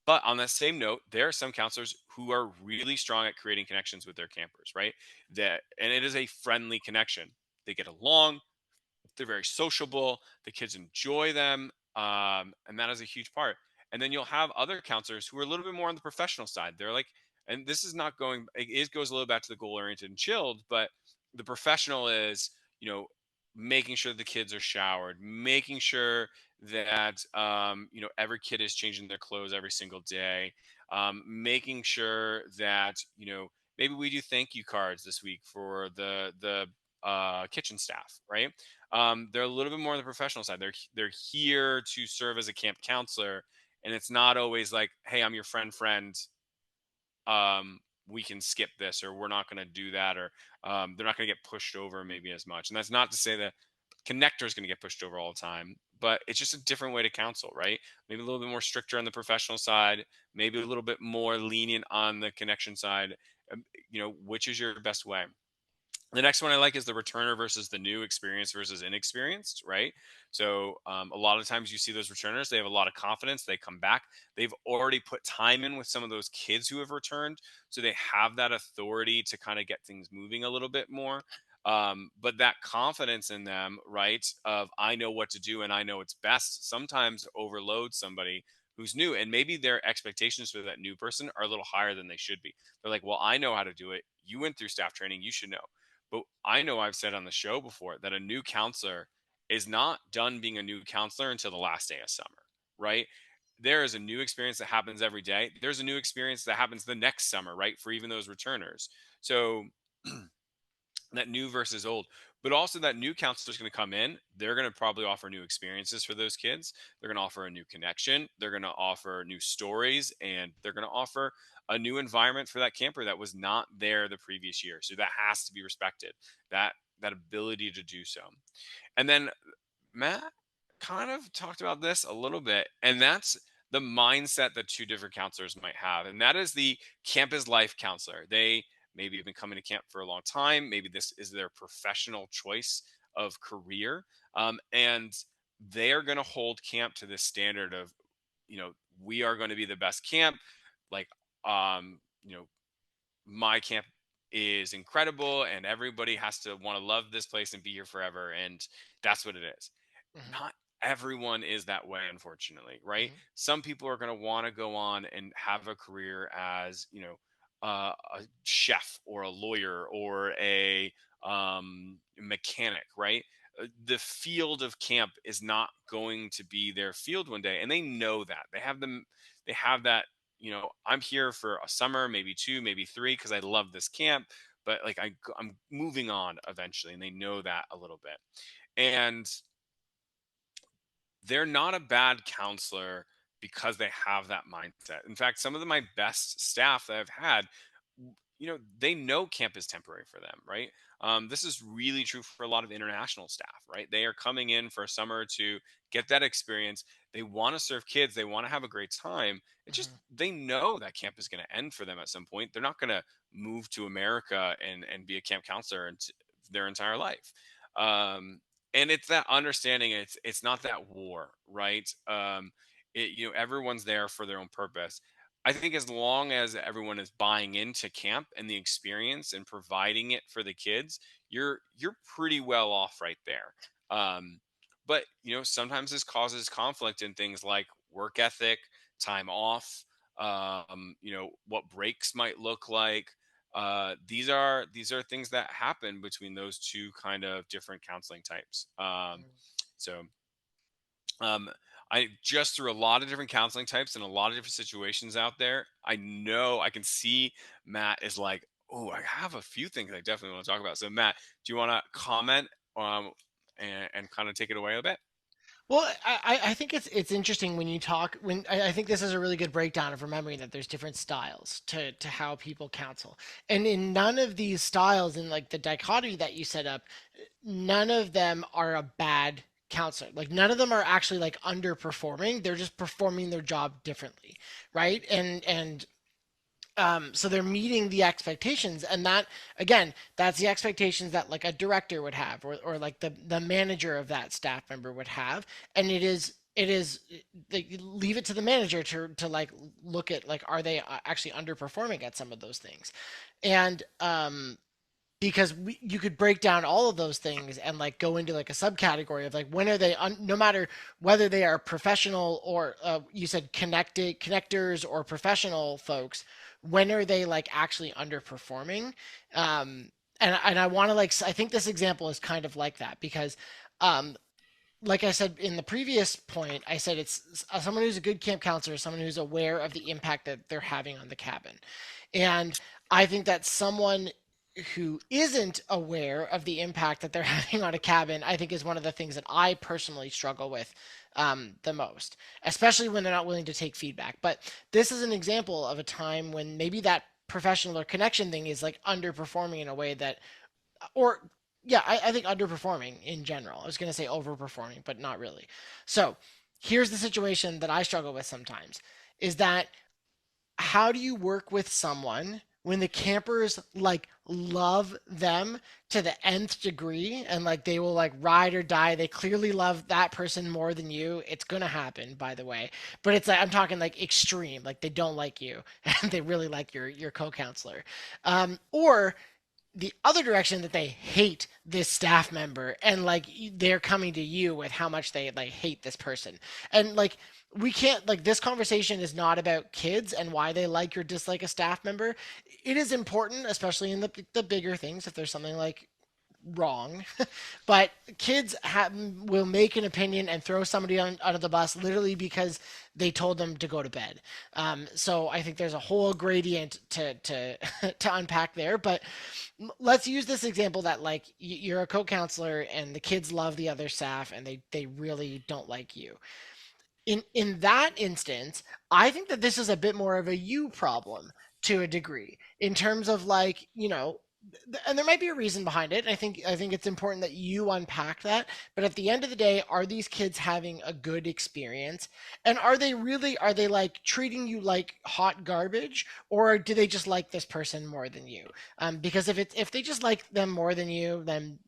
[SPEAKER 1] But on that same note, there are some counselors who are really strong at creating connections with their campers, right? That and it is a friendly connection. They get along, they're very sociable. The kids enjoy them, and that is a huge part. And then you'll have other counselors who are a little bit more on the professional side. They're like, and this is not going. It goes a little back to the goal oriented and chilled, but the professional is, making sure the kids are showered, making sure that every kid is changing their clothes every single day, making sure that maybe we do thank you cards this week for the kitchen staff, right? They're a little bit more on the professional side. They're here to serve as a camp counselor, and it's not always like, "Hey, I'm your friend. We can skip this, or we're not going to do that," or they're not going to get pushed over maybe as much. And that's not to say that connector is going to get pushed over all the time, but it's just a different way to counsel, right? Maybe a little bit more stricter on the professional side, maybe a little bit more lenient on the connection side. Which is your best way? The next one I like is the returner versus the new, experience versus inexperienced, right? So a lot of times you see those returners, they have a lot of confidence. They come back. They've already put time in with some of those kids who have returned. So they have that authority to kind of get things moving a little bit more. But that confidence in them, right, of I know what to do and I know it's best, sometimes overloads somebody who's new. And maybe their expectations for that new person are a little higher than they should be. They're like, well, I know how to do it. You went through staff training. You should know. But I know I've said on the show before that a new counselor is not done being a new counselor until the last day of summer, right? There is a new experience that happens every day. There's a new experience that happens the next summer, right? For even those returners. So that new versus old, but also that new counselor is going to come in. They're going to probably offer new experiences for those kids. They're going to offer a new connection. They're going to offer new stories, and they're going to offer a new environment for that camper that was not there the previous year. So that has to be respected. That ability to do so. And then Matt kind of talked about this a little bit, and that's the mindset that two different counselors might have. And that is the campus life counselor. They maybe have been coming to camp for a long time. Maybe this is their professional choice of career. And they are going to hold camp to this standard of, we are going to be the best camp. Like, um, you know, my camp is incredible and everybody has to want to love this place and be here forever. And that's what it is.
[SPEAKER 2] Hmm.
[SPEAKER 1] Not everyone is that way, unfortunately, right?
[SPEAKER 2] Hmm.
[SPEAKER 1] Some people are going to want to go on and have a career as, a chef or a lawyer or a mechanic, right? The field of camp is not going to be their field one day, and they know that. They have that. I'm here for a summer, maybe two, maybe three, because I love this camp. But like I'm moving on eventually, and they know that a little bit. And they're not a bad counselor because they have that mindset. In fact, some of my best staff that I've had, they know camp is temporary for them, right? This is really true for a lot of international staff, right? They are coming in for a summer to get that experience. They want to serve kids. They want to have a great time. It's just
[SPEAKER 2] Hmm.
[SPEAKER 1] they know that camp is going to end for them at some point. They're not going to move to America and be a camp counselor their entire life. Um, and it's that understanding. It's not that war, right? Everyone's there for their own purpose. I think as long as everyone is buying into camp and the experience and providing it for the kids, you're pretty well off right there. um, but sometimes this causes conflict in things like work ethic, time off, what breaks might look like. These are things that happen between those two kind of different counseling types. So um, I just through a lot of different counseling types and a lot of different situations out there. I know I can see Matt is like, oh, I have a few things I definitely want to talk about. So Matt, do you want to comment and kind of take it away a bit?
[SPEAKER 2] Well, I think it's interesting when you talk when I think this is a really good breakdown of remembering that there's different styles to how people counsel. And in none of these styles in like the dichotomy that you set up, none of them are a bad counselor. Like none of them are actually like underperforming. They're just performing their job differently, right? So they're meeting the expectations, and that again, that's the expectations that like a director would have, or like the manager of that staff member would have, and it is they leave it to the manager to like look at like are they actually underperforming at some of those things, and because you could break down all of those things and like go into like a subcategory of like when are they no matter whether they are professional or you said connectors or professional folks, when are they like actually underperforming, and I want to like I think this example is kind of like that because um like I said in the previous point, I said it's someone who's a good camp counselor, someone who's aware of the impact that they're having on the cabin. And I think that someone who isn't aware of the impact that they're having on a cabin, I think is one of the things that I personally struggle with the most, especially when they're not willing to take feedback. But this is an example of a time when maybe that professional or connection thing is like underperforming in a way that, or yeah, I think underperforming in general. I was going to say overperforming, but not really. So here's the situation that I struggle with sometimes is that how do you work with someone when the campers like love them to the nth degree and like they will like ride or die, they clearly love that person more than you. It's gonna happen, by the way, but it's like I'm talking like extreme, like they don't like you and they really like your co-counselor, or the other direction that they hate this staff member and like they're coming to you with how much they like hate this person. And like we can't like this conversation is not about kids and why they like or dislike a staff member. It is important, especially in the bigger things, if there's something like wrong. But kids will make an opinion and throw somebody under the bus literally because they told them to go to bed. So I think there's a whole gradient to to unpack there. But let's use this example that like you're a co-counselor and the kids love the other staff and they really don't like you. In that instance, I think that this is a bit more of a you problem to a degree in terms of like, and there might be a reason behind it. I think it's important that you unpack that. But at the end of the day, are these kids having a good experience? And are they like treating you like hot garbage, or do they just like this person more than you? Because if they just like them more than you, then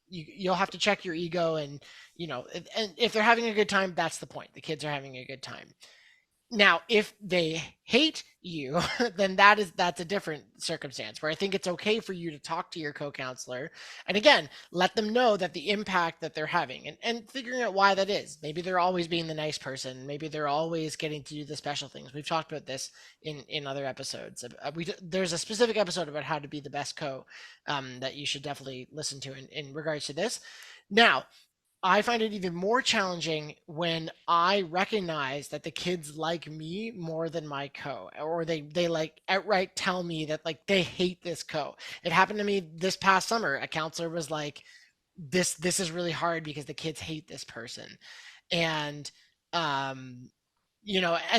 [SPEAKER 2] you'll have to check your ego, and if they're having a good time, that's the point. The kids are having a good time. Now, if they hate you, then that's a different circumstance where I think it's okay for you to talk to your co-counselor and again, let them know that the impact that they're having, and figuring out why that is. Maybe they're always being the nice person. Maybe they're always getting to do the special things. We've talked about this in other episodes. There's a specific episode about how to be the best that you should definitely listen to in regards to this. Now, I find it even more challenging when I recognize that the kids like me more than my co, or they like outright tell me that like they hate this co. It happened to me this past summer. A counselor was like, "This is really hard because the kids hate this person," and and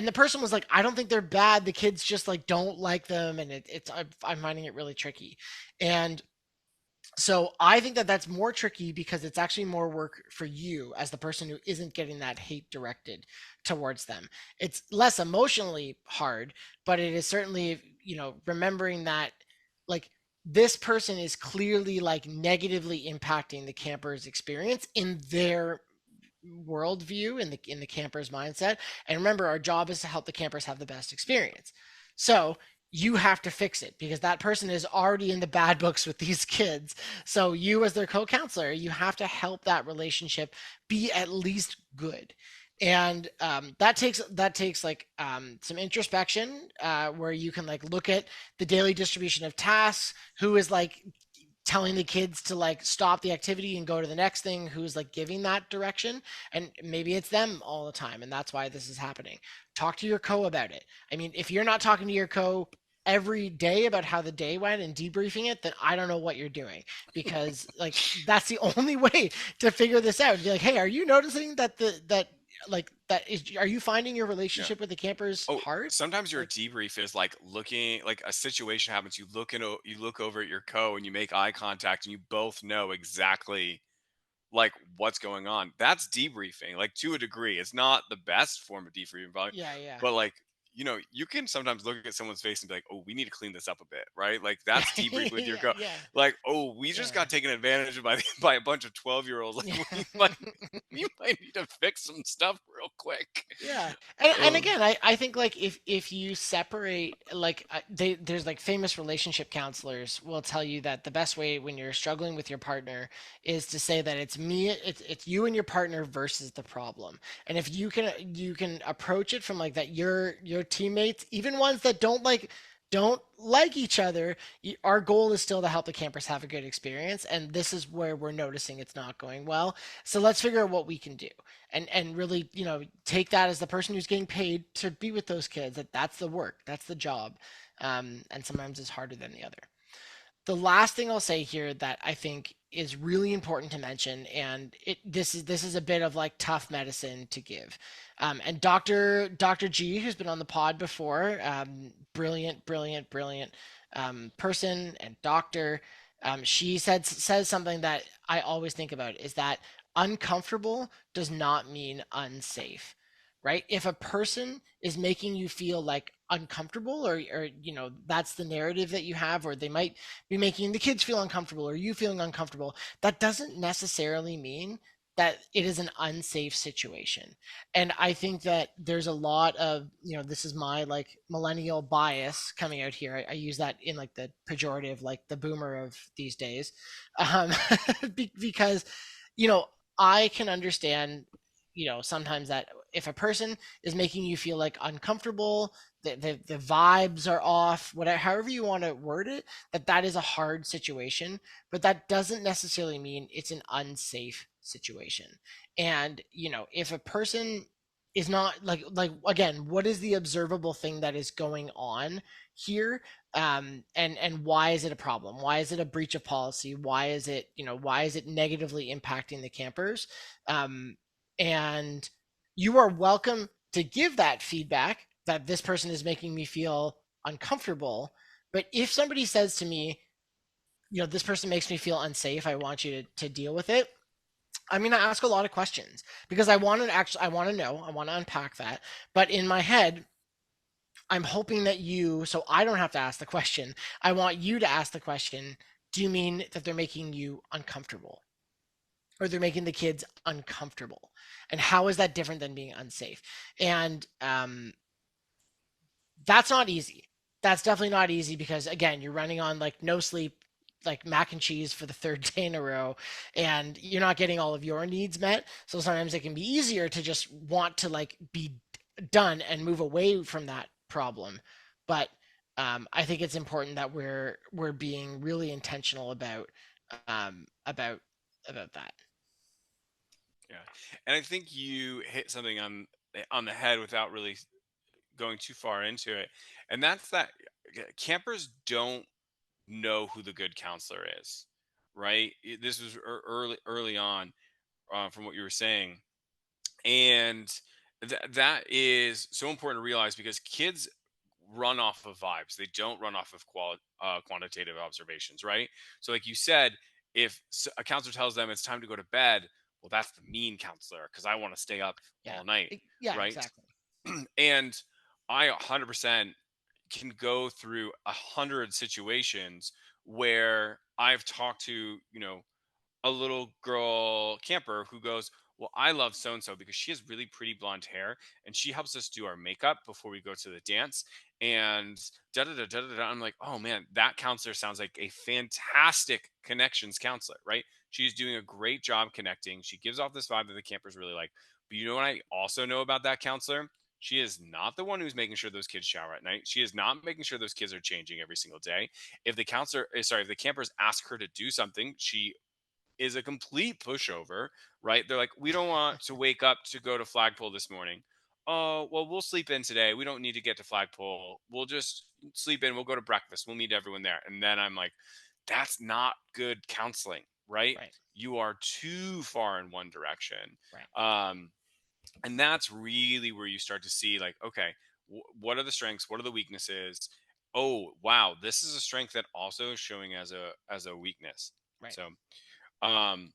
[SPEAKER 2] the person was like, "I don't think they're bad. The kids just like don't like them, and I'm finding it really tricky," and so I think that that's more tricky because it's actually more work for you as the person who isn't getting that hate directed towards them. It's less emotionally hard, but it is certainly, remembering that like this person is clearly like negatively impacting the camper's experience in their worldview, in the camper's mindset. And remember, our job is to help the campers have the best experience. So you have to fix it because that person is already in the bad books with these kids. So you, as their co-counselor, you have to help that relationship be at least good. And that takes like some introspection, where you can like look at the daily distribution of tasks, who is like telling the kids to like stop the activity and go to the next thing, who's like giving that direction, and maybe it's them all the time and that's why this is happening. Talk to your co about it. I mean, if you're not talking to your co, every day about how the day went and debriefing it, then I don't know what you're doing, because like that's the only way to figure this out. Be like, hey, are you noticing that that is, are you finding your
[SPEAKER 1] Yeah.
[SPEAKER 2] relationship with the campers
[SPEAKER 1] Oh,
[SPEAKER 2] hard?
[SPEAKER 1] sometimes your
[SPEAKER 2] Like,
[SPEAKER 1] debrief is like looking, like a situation happens, you look over at your co and you make eye contact and you both know exactly like what's going on. That's debriefing, like to a degree. It's not the best form of debriefing,
[SPEAKER 2] yeah, yeah.
[SPEAKER 1] but like, you can sometimes look at someone's face and be like, "Oh, we need to clean this up a bit," right? Like that's debrief with your
[SPEAKER 2] Yeah,
[SPEAKER 1] co.
[SPEAKER 2] yeah,
[SPEAKER 1] Like, "Oh, we just
[SPEAKER 2] yeah,
[SPEAKER 1] got taken advantage of by by a bunch of 12-year-olds.
[SPEAKER 2] yeah.
[SPEAKER 1] Like we might need to fix some stuff real quick."
[SPEAKER 2] Yeah, and
[SPEAKER 1] Oh,
[SPEAKER 2] again, I think like if you separate, like there's like famous relationship counselors will tell you that the best way when you're struggling with your partner is to say that it's you and your partner versus the problem. And if you can approach it from like that, your teammates, even ones that don't like each other, our goal is still to help the campers have a good experience, and this is where we're noticing it's not going well. So let's figure out what we can do, and really, take that as the person who's getting paid to be with those kids, that's the work, that's the job. And sometimes it's harder than the other. The last thing I'll say here that I think is really important to mention, and this is a bit of like tough medicine to give. And Dr. G, who's been on the pod before, brilliant, brilliant, brilliant person and doctor. She says something that I always think about, is that uncomfortable does not mean unsafe, right? If a person is making you feel like uncomfortable, or that's the narrative that you have, or they might be making the kids feel uncomfortable or you feeling uncomfortable, that doesn't necessarily mean that it is an unsafe situation. And I think that there's a lot of, this is my like millennial bias coming out here. I use that in like the pejorative, like the boomer of these days. um, because you know I can understand, sometimes that if a person is making you feel like uncomfortable, the vibes are off, whatever, however you want to word it, that is a hard situation, but that doesn't necessarily mean it's an unsafe situation. And if a person is not like again, what is the observable thing that is going on here? And why is it a problem? Why is it a breach of policy? Why is it negatively impacting the campers? And you are welcome to give that feedback, that this person is making me feel uncomfortable. But if somebody says to me, this person makes me feel unsafe, I want you to deal with it, I'm going to ask a lot of questions, because I want to know, I want to unpack that. But in my head, I'm hoping that so I don't have to ask the question, I want you to ask the question: do you mean that they're making you uncomfortable, or they're making the kids uncomfortable? And how is that different than being unsafe? And that's not easy. That's definitely not easy, because again, you're running on like no sleep, like mac and cheese for the third day in a row, and you're not getting all of your needs met. So sometimes it can be easier to just want to like be done and move away from that problem. But I think it's important that we're being really intentional um, about about that.
[SPEAKER 1] yeah. And I think you hit something on the head without really going too far into it. And that's that campers don't know who the good counselor is, right? This was early on, from what you were saying, and that is so important to realize, because kids run off of vibes. They don't run off of quantitative observations, right? So like you said, if a counselor tells them it's time to go to bed, well, that's the mean counselor, because I want to stay up
[SPEAKER 2] Yeah.
[SPEAKER 1] all night,
[SPEAKER 2] Yeah,
[SPEAKER 1] right?
[SPEAKER 2] exactly.
[SPEAKER 1] And I 100% can go through 100 situations where I've talked to, a little girl camper who goes, "Well, I love so and so because she has really pretty blonde hair and she helps us do our makeup before we go to the dance." And da da da da da. Da. I'm like, "Oh man, that counselor sounds like a fantastic connections counselor, right? She's doing a great job connecting. She gives off this vibe that the campers really like." But you know what I also know about that counselor? She is not the one who's making sure those kids shower at night. She is not making sure those kids are changing every single day. If the campers ask her to do something, she is a complete pushover, right? They're like, "We don't want to wake up to go to flagpole this morning." oh, well, we'll sleep in today. We don't need to get to Flagpole. We'll just sleep in. We'll go to breakfast. We'll meet everyone there. And then I'm like, that's not good counseling, right?
[SPEAKER 2] Right.
[SPEAKER 1] You are too far in one direction.
[SPEAKER 2] Right.
[SPEAKER 1] Um, and that's really where you start to see, like, okay, what are the strengths? What are the weaknesses? Oh, wow, this is a strength that also is showing as a weakness.
[SPEAKER 2] Right.
[SPEAKER 1] So um,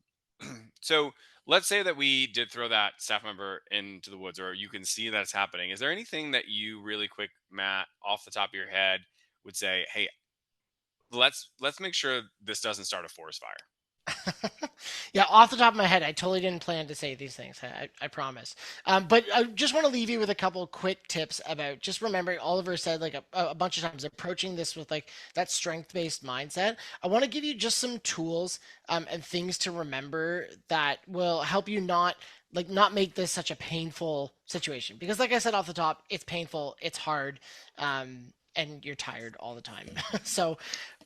[SPEAKER 1] so let's say that we did throw that staff member into the woods, or you can see that it's happening. Is there anything that you really quick, Matt, off the top of your head, would say, "Hey, let's make sure this doesn't start a forest fire"?
[SPEAKER 2] Yeah, off the top of my head, I totally didn't plan to say these things. I promise. But I just want to leave you with a couple quick tips about just remembering. Oliver said like a bunch of times approaching this with like that strength based mindset. I want to give you just some tools and things to remember that will help you not make this such a painful situation. Because like I said off the top, it's painful, it's hard, and you're tired all the time. So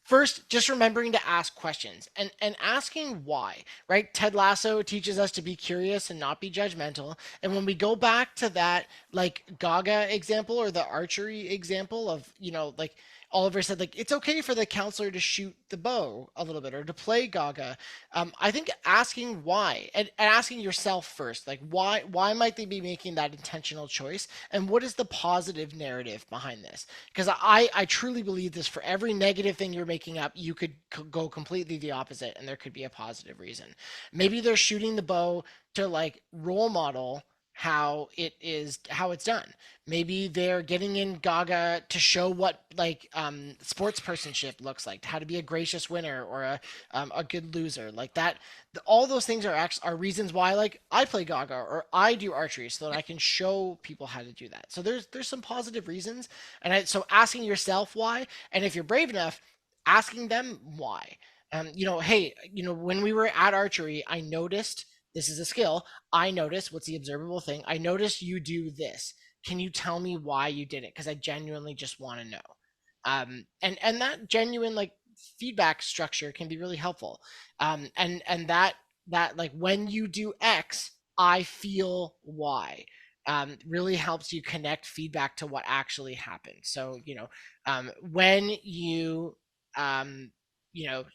[SPEAKER 2] first, just remembering to ask questions and asking why, right? Ted Lasso teaches us to be curious and not be judgmental. And when we go back to that, like Gaga example or the archery example of, like Oliver said, like it's okay for the counselor to shoot the bow a little bit or to play Gaga. I think asking why and asking yourself first, like why might they be making that intentional choice, and what is the positive narrative behind this? Because I truly believe this. For every negative thing you're making up, you could go completely the opposite, and there could be a positive reason. Maybe they're shooting the bow to like role model how it's done. Maybe they're getting in Gaga to show what like sports personship looks like, how to be a gracious winner or a good loser, like that. All those things are reasons why like I play Gaga or I do archery so that I can show people how to do that. So there's some positive reasons, and so asking yourself why, and if you're brave enough, asking them why. Hey, when we were at archery, I noticed this is a skill. I noticed what's the observable thing. I noticed you do this. Can you tell me why you did it? Because I genuinely just want to know. And that genuine like feedback structure can be really helpful. And that like when you do X, I feel Y. Really helps you connect feedback to what actually happened. So when um, you know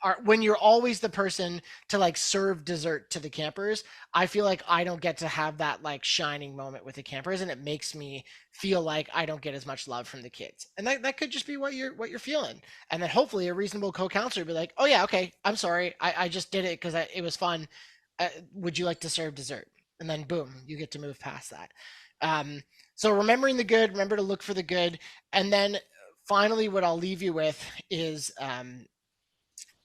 [SPEAKER 2] are when you're always the person to like serve dessert to the campers, I feel like I don't get to have that like shining moment with the campers, and it makes me feel like I don't get as much love from the kids. And that could just be what you're feeling. And then hopefully a reasonable co-counselor be like, oh yeah, okay, I'm sorry, I just did it because it was fun. Would you like to serve dessert? And then boom, you get to move past that. Um, so remembering the good, remember to look for the good, and then finally, what I'll leave you with is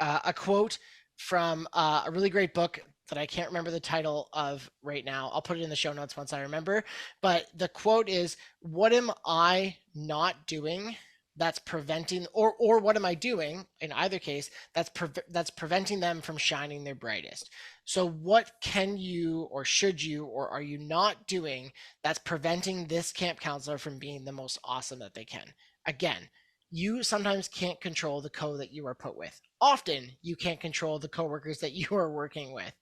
[SPEAKER 2] a quote from a really great book that I can't remember the title of right now. I'll put it in the show notes once I remember. But the quote is, "What am I not doing that's preventing, or what am I doing in either case that's preventing them from shining their brightest?" So, what can you, or should you, or are you not doing that's preventing this camp counselor from being the most awesome that they can? Again, you sometimes can't control the co that you are put with. Often, you can't control the coworkers that you are working with.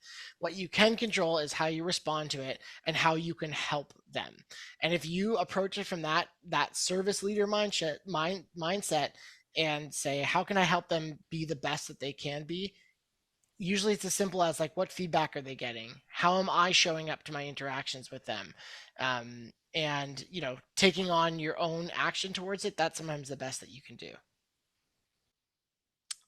[SPEAKER 2] What you can control is how you respond to it and how you can help them. And if you approach it from that service leader mindset and say, how can I help them be the best that they can be? Usually it's as simple as like, what feedback are they getting? How am I showing up to my interactions with them? And taking on your own action towards it, that's sometimes the best that you can do.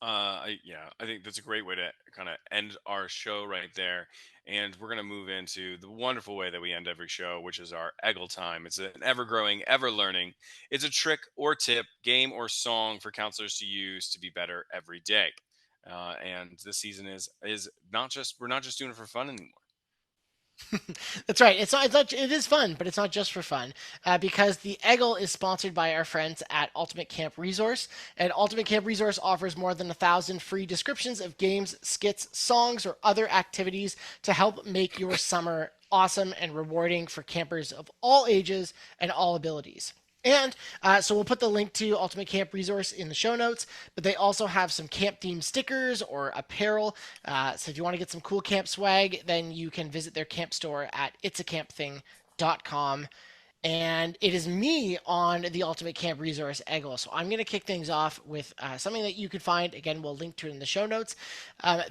[SPEAKER 1] Yeah, I think that's a great way to kind of end our show right there. And we're going to move into the wonderful way that we end every show, which is our Eggle time. It's an ever growing, ever learning. It's a trick or tip, game or song for counselors to use to be better every day. And this season is not just we're not just doing it for fun anymore.
[SPEAKER 2] That's right. It's not. It is fun, but it's not just for fun. Because the Eggle is sponsored by our friends at Ultimate Camp Resource, and Ultimate Camp Resource offers more than 1,000 free descriptions of games, skits, songs, or other activities to help make your summer awesome and rewarding for campers of all ages and all abilities. And so we'll put the link to Ultimate Camp Resource in the show notes, but they also have some camp themed stickers or apparel. So if you want to get some cool camp swag, then you can visit their camp store at itsacampthing.com. com, and it is me on the Ultimate Camp Resource Eggle. So I'm going to kick things off with something that you could find. Again, we'll link to it in the show notes.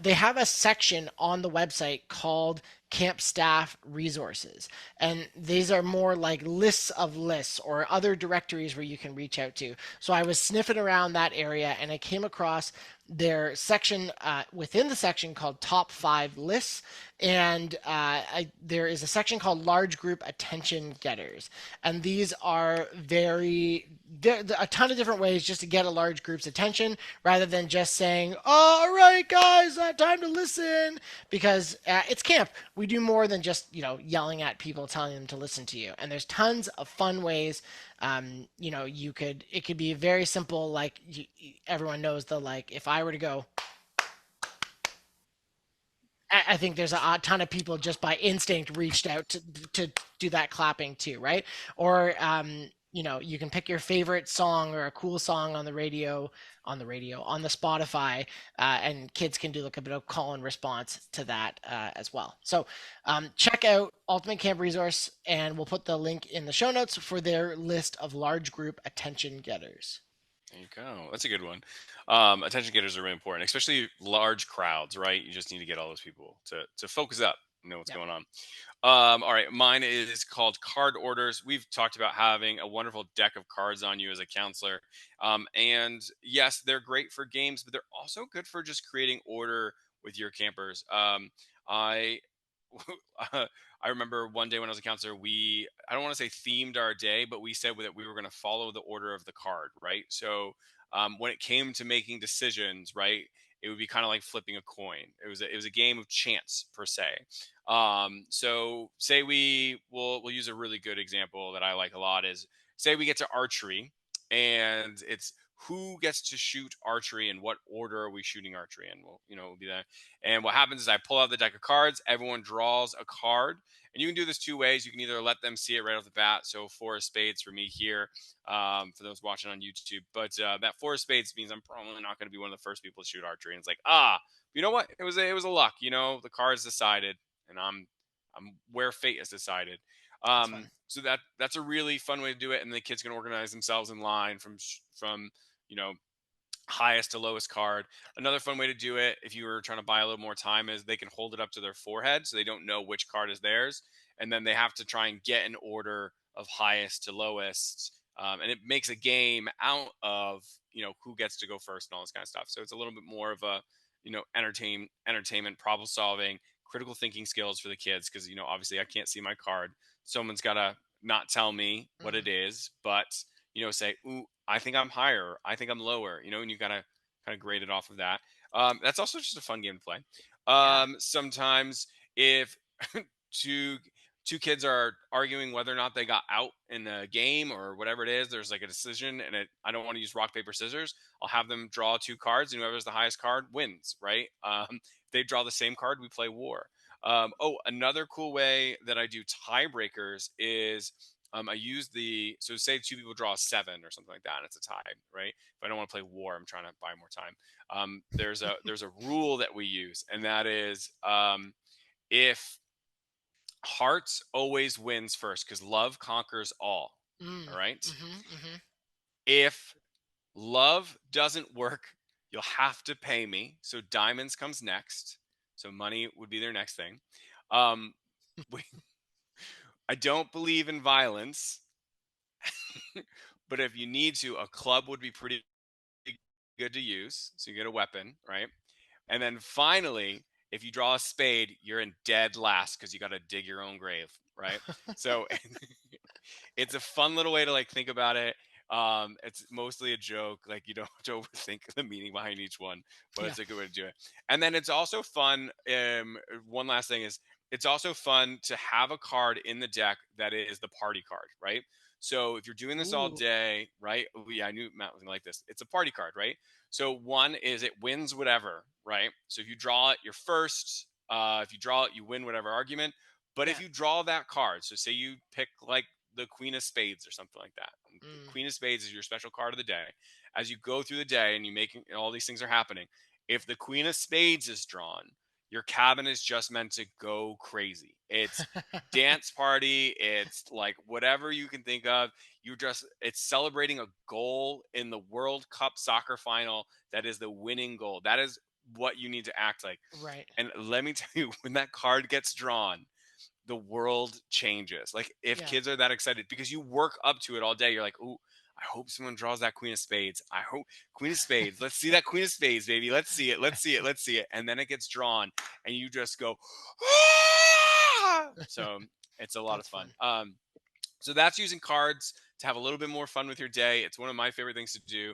[SPEAKER 2] They have a section on the website called Camp Staff Resources, and these are more like lists of lists or other directories where you can reach out to. So I was sniffing around that area, and I came across their section within the section called Top 5 Lists, and there is a section called Large Group Attention Getters, and these are a ton of different ways just to get a large group's attention rather than just saying, all right guys, time to listen, because it's camp. We do more than just yelling at people telling them to listen to you, and there's tons of fun ways. It could be very simple, like everyone knows the, like, if I were to go, I think there's a ton of people just by instinct reached out to do that clapping too, right? Or you can pick your favorite song or a cool song on the radio, on the Spotify, and kids can do like a bit of call and response to that as well. So check out Ultimate Camp Resource, and we'll put the link in the show notes for their list of large group attention getters.
[SPEAKER 1] There you go. That's a good one. Attention getters are really important, especially large crowds, right? You just need to get all those people to focus up, know what's
[SPEAKER 2] Yep.
[SPEAKER 1] going on. All right, mine is called card orders. We've talked about having a wonderful deck of cards on you as a counselor, and yes, they're great for games, but they're also good for just creating order with your campers. I I remember one day when I was a counselor, we, I don't want to say themed our day, but we said that we were going to follow the order of the card, right? So when it came to making decisions, right, it would be kind of like flipping a coin. It was a game of chance per se. So say we'll use a really good example that I like a lot is, say we get to archery, and it's who gets to shoot archery and what order are we shooting archery in. Well, we'll be that. And what happens is I pull out the deck of cards, everyone draws a card, and you can do this two ways. You can either let them see it right off the bat. So four of spades for me here, for those watching on YouTube. But that four of spades means I'm probably not going to be one of the first people to shoot archery. And it's like, you know what? It was a luck. The cards decided, and I'm where fate has decided.
[SPEAKER 2] That's fun.
[SPEAKER 1] So that's a really fun way to do it, and the kids can organize themselves in line from you know highest to lowest card. Another fun way to do it, if you were trying to buy a little more time, is they can hold it up to their forehead so they don't know which card is theirs, and then they have to try and get an order of highest to lowest. And it makes a game out of who gets to go first and all this kind of stuff. So it's a little bit more of a entertainment, problem solving, critical thinking skills for the kids, because obviously I can't see my card. Someone's got to not tell me what
[SPEAKER 2] Mm,
[SPEAKER 1] it is, but say, ooh, I think I'm higher, I think I'm lower, and you gotta kind of grade it off of that. That's also just a fun game to play.
[SPEAKER 2] yeah.
[SPEAKER 1] Sometimes if two two kids are arguing whether or not they got out in the game or whatever it is, there's like a decision, and I don't want to use rock paper scissors. I'll have them draw two cards, and whoever's the highest card wins, right? If they draw the same card, we play war. Another cool way that I do tiebreakers is, I use so say two people draw a seven or something like that, and it's a tie, right? If I don't want to play war, I'm trying to buy more time. There's a rule that we use, and that is, if hearts always wins first, because love conquers all. All
[SPEAKER 2] Mm,
[SPEAKER 1] right.
[SPEAKER 2] mm-hmm, mm-hmm.
[SPEAKER 1] If love doesn't work, you'll have to pay me. So diamonds comes next. So money would be their next thing. Um, we, I don't believe in violence, but if you need to, a club would be pretty good to use. So you get a weapon, right? And then finally, if you draw a spade, you're in dead last because you got to dig your own grave, right? So it's a fun little way to like think about it. It's mostly a joke, like you don't have to overthink the meaning behind each one, but
[SPEAKER 2] Yeah.
[SPEAKER 1] it's a good way to do it. And then it's also fun. One last thing is, it's also fun to have a card in the deck that is the party card, right? So if you're doing this all
[SPEAKER 2] Ooh.
[SPEAKER 1] day, right? Oh, yeah, I knew Matt was gonna like this. It's a party card, right? So one is it wins whatever, right? So if you draw it, you're first. If you draw it, you win whatever argument. But if
[SPEAKER 2] Yeah.
[SPEAKER 1] you draw that card, so say you pick like the Queen of Spades or something like that. And the
[SPEAKER 2] Mm,
[SPEAKER 1] Queen of Spades is your special card of the day. As you go through the day and you make all these things are happening, if the Queen of Spades is drawn, your cabin is just meant to go crazy. It's dance party, it's like whatever you can think of. It's celebrating a goal in the World Cup soccer final that is the winning goal. That is what you need to act like.
[SPEAKER 2] Right.
[SPEAKER 1] And let me tell you, when that card gets drawn, the world changes. Like if
[SPEAKER 2] Yeah.
[SPEAKER 1] kids are that excited because you work up to it all day, you're like, "Ooh, I hope someone draws that queen of spades. I hope queen of spades. Let's see that queen of spades, baby. Let's see it. Let's see it. Let's see it." And then it gets drawn and you just go, "Ah!" So, it's a lot of
[SPEAKER 2] That's
[SPEAKER 1] fun.
[SPEAKER 2] fun.
[SPEAKER 1] So that's using cards to have a little bit more fun with your day. It's one of my favorite things to do.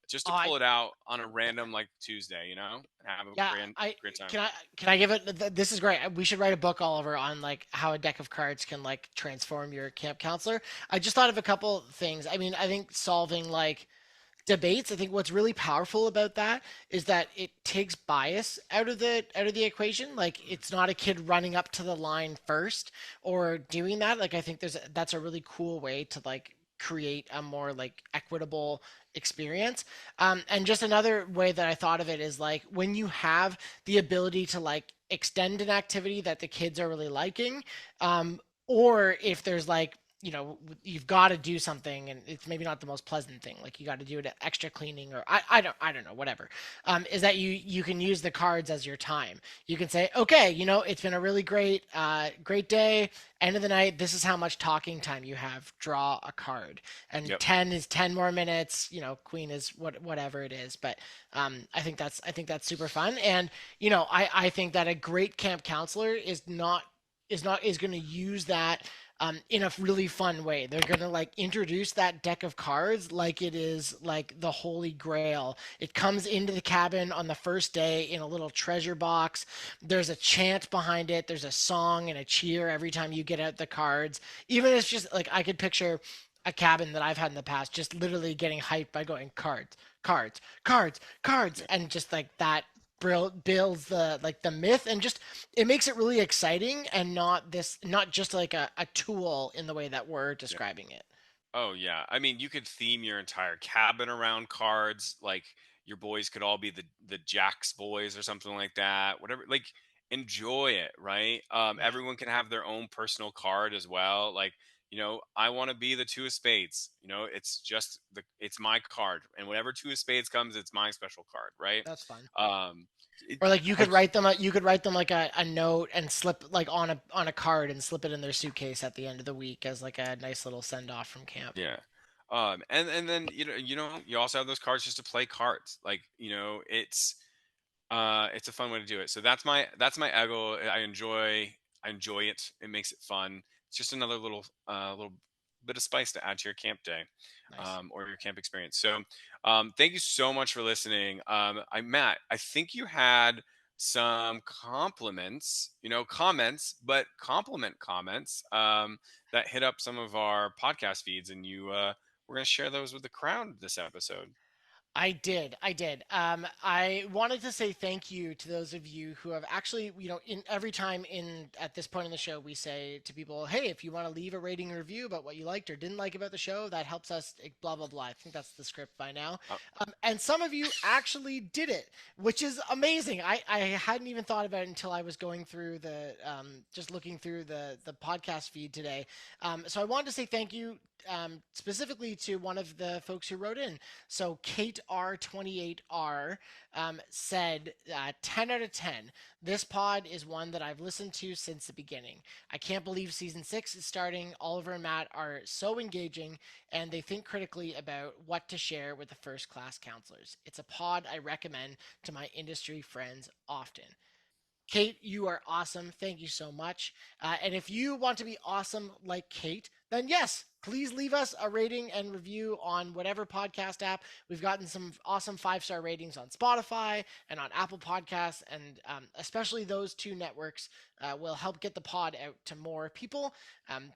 [SPEAKER 1] Just to
[SPEAKER 2] Oh, I
[SPEAKER 1] pull it out on a random like Tuesday, and have a
[SPEAKER 2] Yeah,
[SPEAKER 1] grand
[SPEAKER 2] I
[SPEAKER 1] great time.
[SPEAKER 2] can I give it this is great. We should write a book, Oliver, on like how a deck of cards can like transform your camp counselor. I just thought of a couple things. I mean, I think solving like debates, I think what's really powerful about that is that it takes bias out of the equation. Like it's not a kid running up to the line first or doing that. Like I think that's a really cool way to like create a more like equitable experience. And just another way that I thought of it is like when you have the ability to like extend an activity that the kids are really liking, or if there's like you've got to do something and it's maybe not the most pleasant thing, like you got to do it extra cleaning or I don't know, whatever, is that you can use the cards as your time. You can say, okay, it's been a really great day. End of the night, this is how much talking time you have. Draw a card, and
[SPEAKER 1] Yep.
[SPEAKER 2] 10 is 10 more minutes. Queen is whatever it is. But I think that's super fun. And I think that a great camp counselor is going to use that in a really fun way. They're gonna like introduce that deck of cards like it is like the holy grail. It comes into the cabin on the first day in a little treasure box. There's a chant behind it. There's a song and a cheer every time you get out the cards. Even if it's just like I could picture a cabin that I've had in the past just literally getting hyped by going cards, cards, cards, cards,
[SPEAKER 1] Yep.
[SPEAKER 2] and just like that builds the like the myth, and just it makes it really exciting and not just like a tool in the way that we're
[SPEAKER 1] Yep.
[SPEAKER 2] describing it.
[SPEAKER 1] Oh yeah. I mean, you could theme your entire cabin around cards. Like your boys could all be the Jack's boys or something like that. Whatever. Like enjoy it, right?
[SPEAKER 2] Yeah,
[SPEAKER 1] Everyone can have their own personal card as well. Like, I want to be the two of spades. It's my card, and whenever two of spades comes, it's my special card, right?
[SPEAKER 2] that's fun.
[SPEAKER 1] Um, it,
[SPEAKER 2] Or like you could
[SPEAKER 1] like
[SPEAKER 2] write them like a note and slip like on a card and slip it in their suitcase at the end of the week as like a nice little send off from camp.
[SPEAKER 1] Yeah. And then you also have those cards just to play cards. Like, it's a fun way to do it. So that's my ego. I enjoy it. It makes it fun. It's just another little bit of spice to add to your camp day,
[SPEAKER 2] Nice.
[SPEAKER 1] or your camp experience. So, thank you so much for listening. Matt, I think you had some compliments, comments, but compliment comments, that hit up some of our podcast feeds, and we're going to share those with the crowd this episode.
[SPEAKER 2] I did. I did. I wanted to say thank you to those of you who have actually, in every time in at this point in the show, we say to people, "Hey, if you want to leave a rating and review about what you liked or didn't like about the show, that helps us." Blah blah blah. I think that's the script by now.
[SPEAKER 1] Uh,
[SPEAKER 2] And some of you actually did it, which is amazing. I hadn't even thought about it until I was going through just looking through the podcast feed today. So I wanted to say thank you specifically to one of the folks who wrote in. So Kate R28R said 10 out of 10. This pod is one that I've listened to since the beginning. I can't believe season 6 is starting. Oliver and Matt are so engaging and they think critically about what to share with the first class counselors. It's a pod I recommend to my industry friends often. Kate, you are awesome. Thank you so much. And if you want to be awesome like Kate, then yes, please leave us a rating and review on whatever podcast app. We've gotten some awesome 5-star ratings on Spotify and on Apple Podcasts, and especially those two networks will help get the pod out to more people.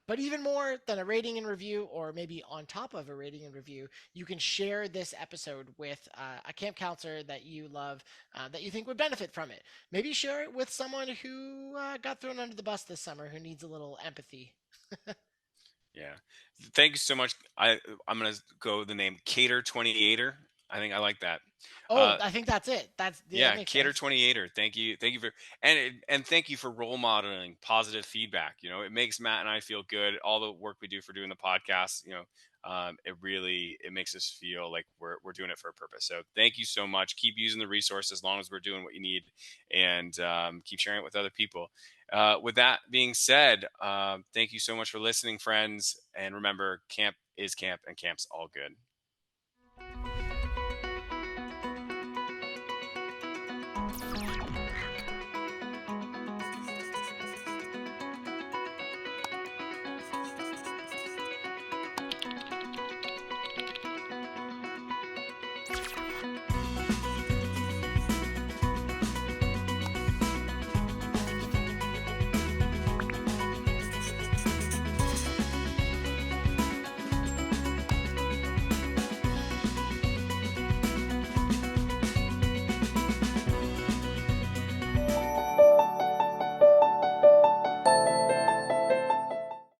[SPEAKER 2] But even more than a rating and review, or maybe on top of a rating and review, you can share this episode with a camp counselor that you love, that you think would benefit from it. Maybe share it with someone who got thrown under the bus this summer who needs a little empathy.
[SPEAKER 1] Yeah. Thank you so much. I'm gonna go with the name Cater 28er. I think I like that.
[SPEAKER 2] Oh,
[SPEAKER 1] Uh,
[SPEAKER 2] I think that's it. That
[SPEAKER 1] yeah,
[SPEAKER 2] makes
[SPEAKER 1] Cater
[SPEAKER 2] sense.
[SPEAKER 1] 28er. Thank you for and thank you for role modeling positive feedback. You know, it makes Matt and I feel good. All the work we do for doing the podcast, it really it makes us feel like we're doing it for a purpose. So thank you so much. Keep using the resource as long as we're doing what you need, and keep sharing it with other people. With that being said, thank you so much for listening, friends. And remember, camp is camp, and camp's all good.